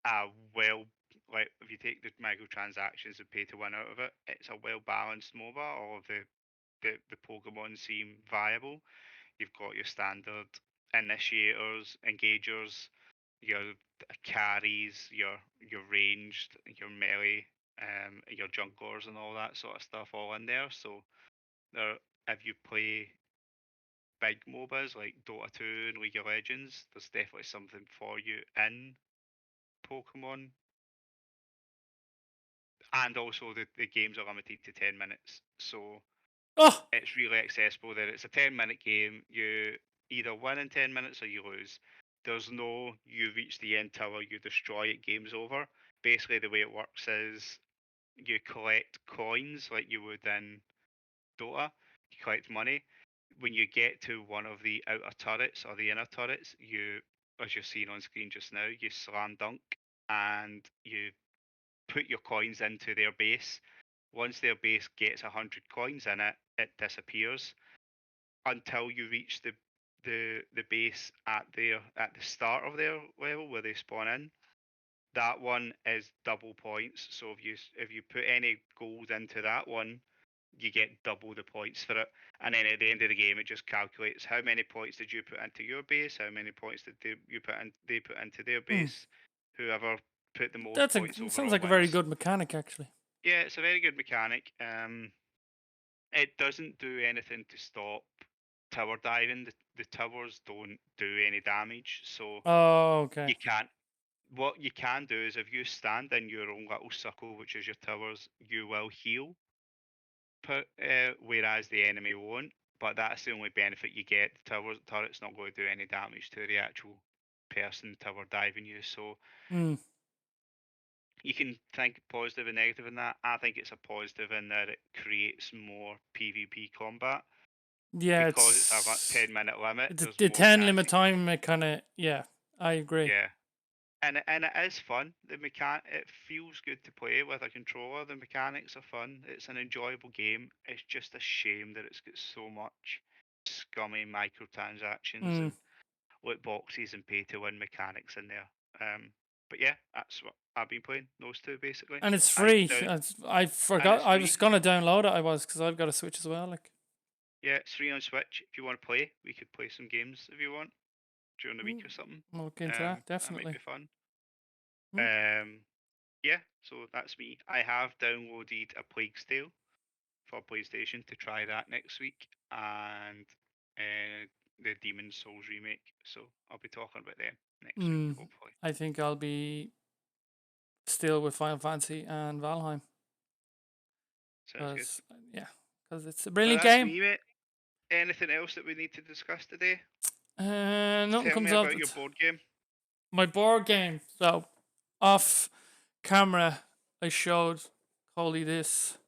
a well like if you take the microtransactions and pay to win out of it, it's a well balanced MOBA. All of the Pokemon seem viable. You've got your standard initiators, engagers, your carries, your ranged, your melee, your junglers, and all that sort of stuff all in there. So there, if you play big MOBAs like Dota 2 and League of Legends, there's definitely something for you in Pokemon. And also the games are limited to 10 minutes. So Oh, it's really accessible that it's a 10-minute game. You either win in 10 minutes or you lose. There's no you reach the end tower, you destroy it, game's over. Basically, the way it works is you collect coins like you would in Dota. You collect money. When you get to one of the outer turrets or the inner turrets, as you're seeing on screen just now, you slam dunk and you put your coins into their base. Once their base gets 100 coins in it, it disappears until you reach the base at the start of their level where they spawn in. That one is double points. So if you put any gold into that one, you get double the points for it. And then at the end of the game, it just calculates how many points did you put into your base, how many points did they put into their hmm. base. Whoever put the most That's a points sounds overall like a very wins. good mechanic actually. Yeah, it's a very good mechanic. It doesn't do anything to stop tower diving. The towers don't do any damage, so Oh, okay. you can't. What you can do is if you stand in your own little circle, which is your towers, you will heal. Whereas the enemy won't. But that's the only benefit you get. The turret's not going to do any damage to the actual person tower diving you. So Hmm. you can think positive and negative in that. I think it's a positive in that it creates more PvP combat Yeah, because it's a it's 10-minute limit. the, There's the more 10 chance limit time. It kind of yeah. I agree. yeah, and it is fun. It feels good to play with a controller. The mechanics are fun. It's an enjoyable game. It's just a shame that it's got so much scummy microtransactions Hmm. and loot boxes and pay to win mechanics in there. But yeah, that's what I've been playing. Those two basically. And it's I free. down I and forgot. it's I was free. gonna download it. I was because I've got a Switch as well. Like, Yeah, it's free on Switch. If you want to play, we could play some games if you want during the week mm, or something. I'll look into that That might definitely. be fun. Mm. Um, yeah, so that's me. I have downloaded A Plague's Tale for PlayStation to try that next week, and the Demon's Souls remake. So I'll be talking about them next week, Mm. hopefully. I think I'll be still with Final Fantasy and Valheim Sounds good. because yeah, because it's a Well, brilliant that's game. me, mate. Anything else that we need to discuss today? Nothing Tell me comes up. about your board game. My board game. So off camera, I showed Coldy this.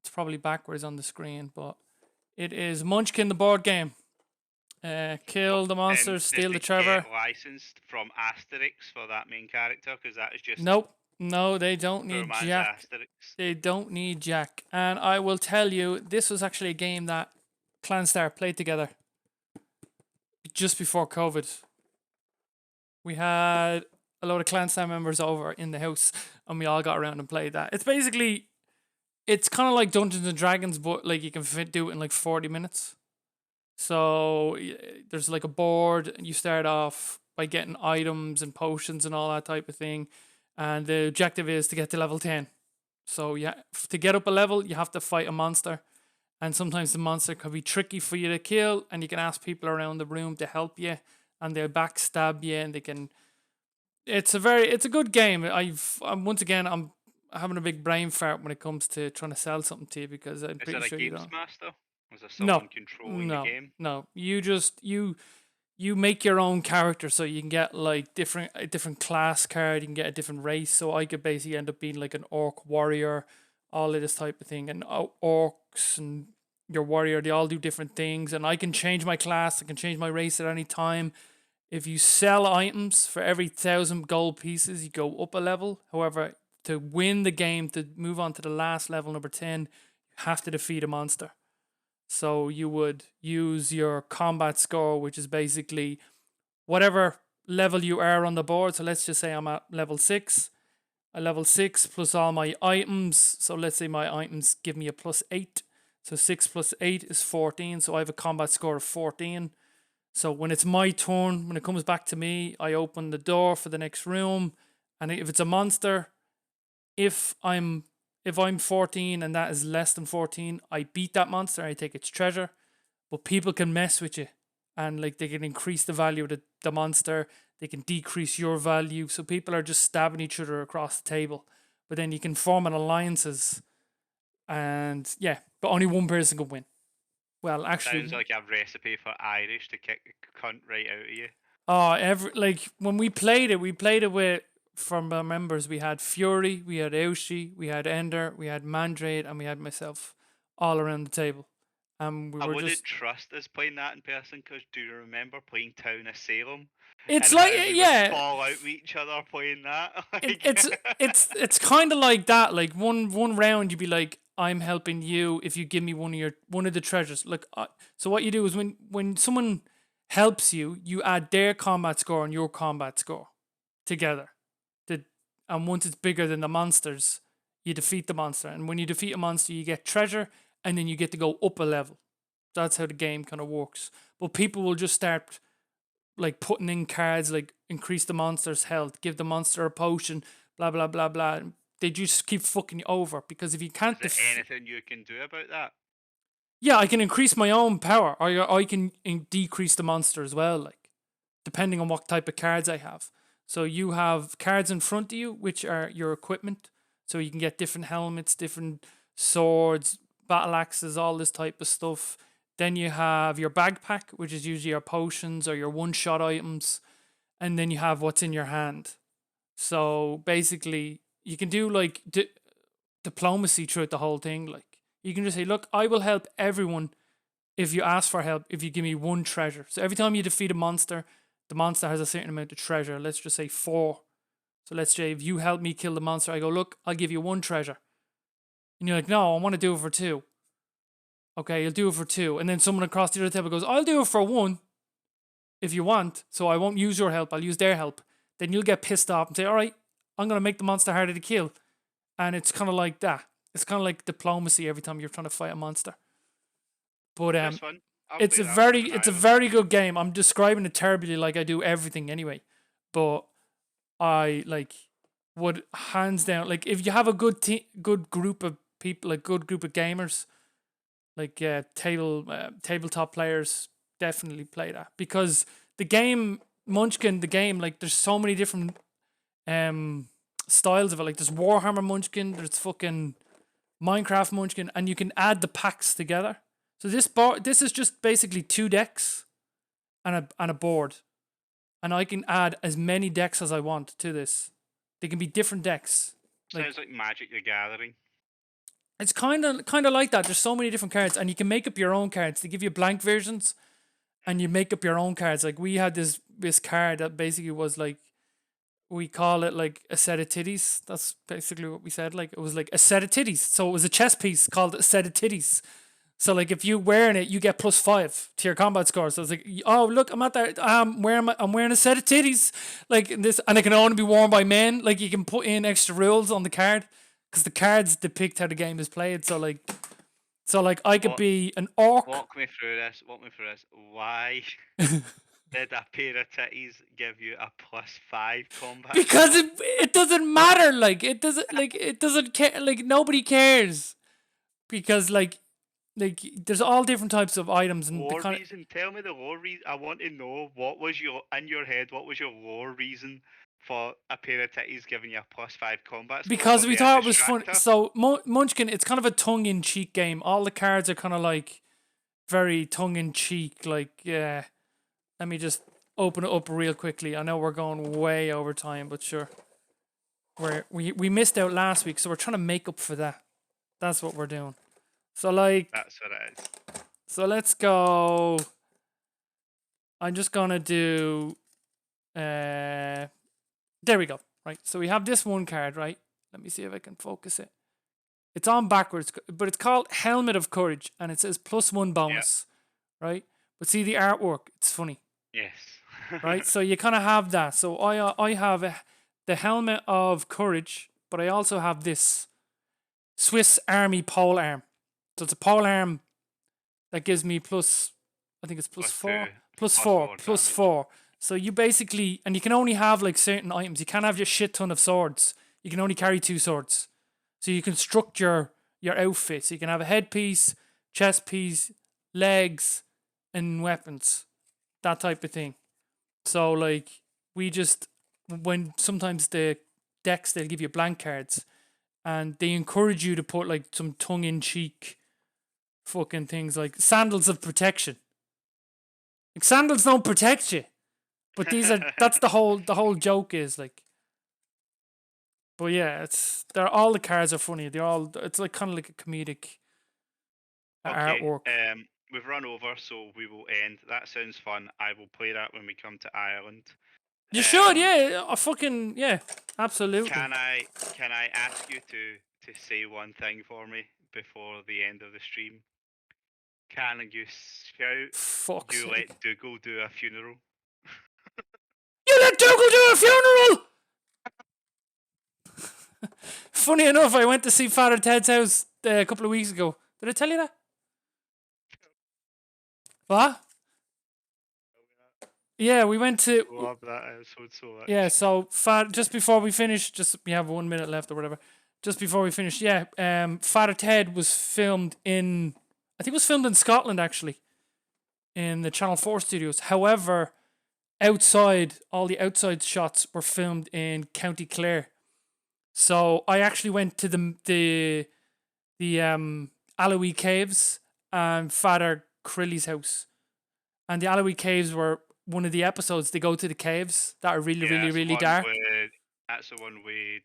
It's probably backwards on the screen, but it is Munchkin the board game. What, Kill the and monsters, does steal the it get treasure. licensed from Asterix for that main character? Because that is just as Nope, no, they don't poor need man's Jack. Asterix. They don't need Jack. And I will tell you, this was actually a game that Clanstar played together just before COVID. We had a load of Clanstar members over in the house, and we all got around and played that. It's kind of like Dungeons and Dragons, but like you can do it in like 40 minutes. So there's like a board, and you start off by getting items and potions and all that type of thing. And the objective is to get to level 10. So yeah, to get up a level, you have to fight a monster. And sometimes the monster can be tricky for you to kill, and you can ask people around the room to help you, and they'll backstab you, and they can. It's a good game. Once again, I'm having a big brain fart when it comes to trying to sell something to you because I'm Is pretty there a sure you games don't. master? Is there No, someone controlling the no, game? no. You make your own character, so you can get like a different class card. You can get a different race. So I could basically end up being like an orc warrior, all of this type of thing. And orcs and your warrior, they all do different things. And I can change my class. I can change my race at any time. If you sell items for every 1,000 gold pieces, you go up a level. However, to win the game, to move on to the last level, number 10, you have to defeat a monster. So you would use your combat score, which is basically whatever level you are on the board. So let's just say I'm at level 6. A level 6 plus all my items. So let's say my items give me a plus 8. So 6 plus 8 is 14. So I have a combat score of 14. So when it's my turn, when it comes back to me, I open the door for the next room. And if it's a monster, if I'm 14 and that is less than 14, I beat that monster, I take its treasure. But people can mess with you, and like they can increase the value of the monster, they can decrease your value. So people are just stabbing each other across the table. But then you can form an alliances, and yeah, but only one person can win. Well, Sounds actually, like a recipe for Irish to kick the cunt right out of you. every like when we played it with from our members. We had Fury, we had Eushi, we had Ender, we had Mandrade, and we had myself, all around the table. We I were just. wouldn't trust us playing that in person because do you remember playing Town of Salem It's and like, how we would yeah, fall out with each other playing that? it, Like, it's it's kind of like that. Like one round, you'd be like, "I'm helping you if you give me one of the treasures." Like, so what you do is when someone helps you, you add their combat score and your combat score together. The and once it's bigger than the monsters, you defeat the monster. And when you defeat a monster, you get treasure, and then you get to go up a level. That's how the game kind of works. But people will just start like putting in cards like increase the monster's health, give the monster a potion, blah blah blah blah. They just keep fucking you over because if you is can't there anything you can do about that? yeah, I can increase my own power, or I can decrease the monster as well, like depending on what type of cards I have. So you have cards in front of you, which are your equipment. So you can get different helmets, different swords, battle axes, all this type of stuff. Then you have your backpack, which is usually your potions or your one shot items. And then you have what's in your hand. So basically, you can do like diplomacy throughout the whole thing. Like you can just say, "Look, I will help everyone if you ask for help. If you give me one treasure." So every time you defeat a monster, the monster has a certain amount of treasure. Let's just say 4. So let's say if you help me kill the monster, I go, "Look, I'll give you 1 treasure." And you're like, "No, I want to do it for 2." Okay, you'll do it for 2. And then someone across the other table goes, "I'll do it for 1 if you want. So I won't use your help. I'll use their help." Then you'll get pissed off and say, "All right, I'm going to make the monster harder to kill." And it's kind of like that. It's kind of like diplomacy every time you're trying to fight a monster. But That's fun. I'll it's play a that when I'm very in it's a Ireland. very good game. I'm describing it terribly like I do everything anyway. But I like would hands down like if you have a good group of people, like good group of gamers, like tabletop players, definitely play that because the game Munchkin, the game like there's so many different um styles of it. Like there's Warhammer Munchkin, there's fucking Minecraft Munchkin, and you can add the packs together. So this is just basically 2 decks and a board, and I can add as many decks as I want to this. They can be different decks. Like Sounds like Magic the Gathering. it's kind of like that. There's so many different cards, and you can make up your own cards. They give you blank versions, and you make up your own cards. Like we had this card that basically was like we call it like a set of titties. That's basically what we said. Like it was like a set of titties. So it was a chess piece called a set of titties. So like if you wearing it, you get +5 to your combat score. So it's like, oh look, I'm at that. I'm wearing a set of titties like this, and it can only be worn by men. Like you can put in extra rules on the card because the cards depict how the game is played. So like So like I could What? be an orc Walk me through this. Walk me through this. Why did a pair of titties give you a +5 combat because score? it doesn't matter. It doesn't care. Like nobody cares because like there's all different types of items and the Lore kind of reason? Tell me the lore reason. I want to know what was your in your head. What was your lore reason for a pair of titties giving you a +5 combat score? because Was we it a thought it was fun. distractor? So Munchkin, it's kind of a tongue-in-cheek game. All the cards are kind of like very tongue-in-cheek. Like, yeah. Let me just open it up real quickly. I know we're going way over time, but sure. We missed out last week, so we're trying to make up for that. That's what we're doing. So like, That's what it is. so let's go. I'm just gonna do. There we go. Right. So we have this one card, right? Let me see if I can focus it. It's on backwards, but it's called Helmet of Courage, and it says +1 bonus, right? But see the artwork, it's funny, Yes. right? So you kind of have that. So I have the Helmet of Courage, but I also have this Swiss Army pole arm. So it's a pole arm that gives me plus, I think it's plus four, plus four, plus damage. 4. So you basically, and you can only have like certain items. You can't have your shit ton of swords. You can only carry 2 swords. So you can structure your outfit. So you can have a headpiece, chest piece, legs, and weapons. That type of thing. So like we just when sometimes the decks they'll give you blank cards and they encourage you to put like some tongue in cheek fucking things like sandals of protection. Like sandals don't protect you. But that's the whole joke is like. But yeah, they're all the cards are funny. It's like kind of like a comedic artwork. We've run over, so we will end. That sounds fun. I will play that when we come to Ireland. You should, yeah. Yeah, absolutely. Can I ask you to say one thing for me before the end of the stream? Can you shout Fuck's you sake. let Dougal do a funeral? You let Dougal do a funeral! Funny enough, I went to see Father Ted's house a couple of weeks ago. Did I tell you that? What? Yeah, we went to. Love that episode so much. Yeah, so just before we finish, we have 1 minute left or whatever. Just before we finish, Father Ted was filmed in. I think it was filmed in Scotland actually, in the Channel 4 studios. However, all the outside shots were filmed in County Clare. So I actually went to the Allowee Caves and Father Crilly's house. And the Allowee Caves were one of the episodes. They go to the caves that are really, really, really dark. That's the one with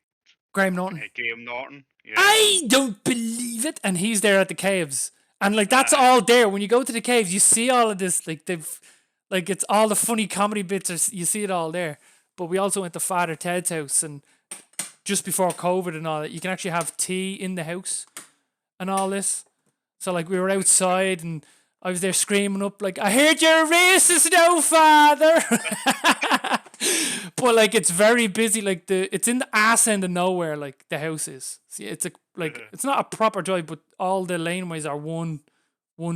Graham Norton. Graham Norton. Yeah. I don't believe it. And he's there at the caves. And like that's all there. When you go to the caves, you see all of this. Like it's all the funny comedy bits. You see it all there. But we also went to Father Ted's house, and just before COVID and all that, you can actually have tea in the house and all this. So like we were outside and I was there screaming up like, I heard you're a racist now, Father. But like it's very busy. Like it's in the ass end of nowhere. Like the house is. See, it's it's not a proper drive, but all the laneways are one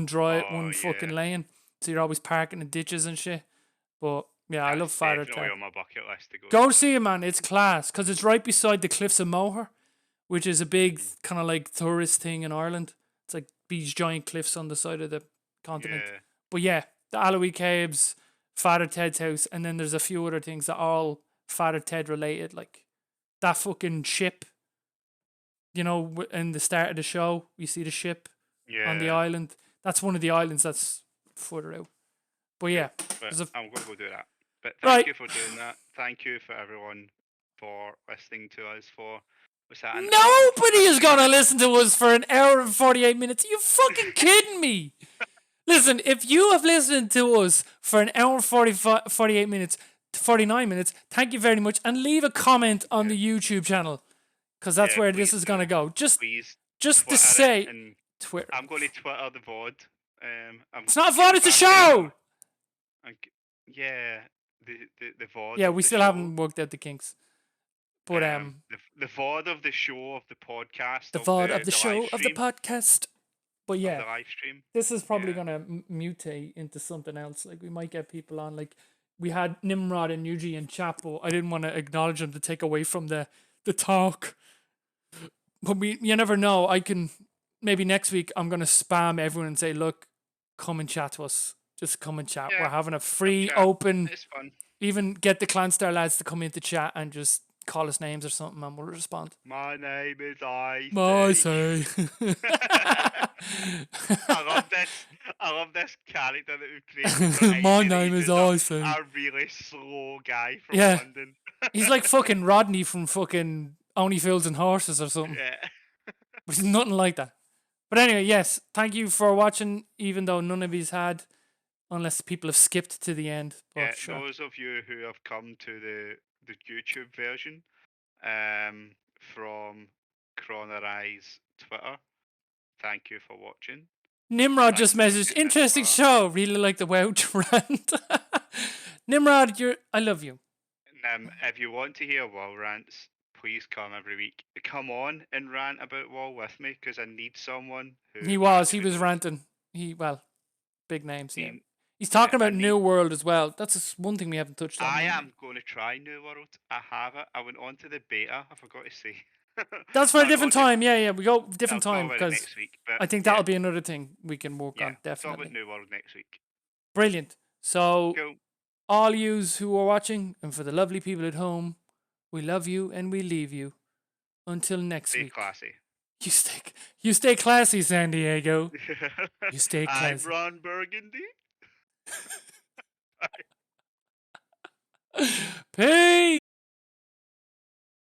drive, fucking lane. So you're always parking in ditches and shit. But yeah, I love Father Ted. On my bucket list to go see it, man. It's class because it's right beside the Cliffs of Moher, which is a big kind of like tourist thing in Ireland. It's like these giant cliffs on the side of the continent. Yeah. But yeah, the Allowee Caves, Father Ted's house, and then there's a few other things that are all Father Ted related, like that fucking ship. You know, in the start of the show, you see the ship on the island. That's one of the islands that's further out. But yeah, I'm going to go do that. But thank you for doing that. Thank you for everyone for listening to us for. Nobody is going to listen to us for an hour and 48 minutes. Are you fucking kidding me? Listen, if you have listened to us for an hour and 48 minutes, 49 minutes, thank you very much. And leave a comment on the YouTube channel. Because that's where this is going to go. Just to say. Twitter. I'm going to Twitter the VOD. It's not a VOD, it's a show! Yeah, the VOD. Yeah, we still haven't worked out the kinks. But the VOD of the show of the podcast. The VOD of the show of the podcast. But of yeah, the live stream. this is probably Yeah. gonna mutate into something else. Like we might get people on. Like we had Nimrod and Yuji and chat, but I didn't want to acknowledge them to take away from the talk. But you never know. I can maybe next week I'm gonna spam everyone and say, look, come and chat to us. Just come and chat. We're Yeah. having a Come free, chat. open. It's fun. Even get the Clanstar lads to come into chat and just call us names or something, and we'll respond. My name is I. I say. I love this. I love this character that we've created for My Amy. name is I say. A really slow guy from Yeah. London. He's like fucking Rodney from fucking Only Fools and Horses or something. Yeah. But he's nothing like that. But anyway, yes, thank you for watching, even though none of these had, unless people have skipped to the end. But Yeah, sure. those of you who have come to the YouTube version, from Cronhole Twitter, thank you for watching. Nimrod Thanks just for messaged, getting this interesting far. show. Really like the Wouch rant. Nimrod, I love you. If you want to hear WoW rants, please come every week. Come on and rant about WoW with me, because I need someone who He was actually knows. ranting. Big names, yeah. Need- He's talking I about New World as well. That's one thing we haven't touched on. I am going to try New World. I have it. I went on to the beta. I forgot to say. That's for a I different went on time. Yeah, we go to- different I'll talk time about it because next week. But I think that'll be another thing we can work on. talk Definitely. about New World next week. Brilliant. So, Cool. all yous who are watching, and for the lovely people at home, we love you and we leave you. Until next Stay week. classy. You stay classy, San Diego. You stay I'm classy. Ron Burgundy.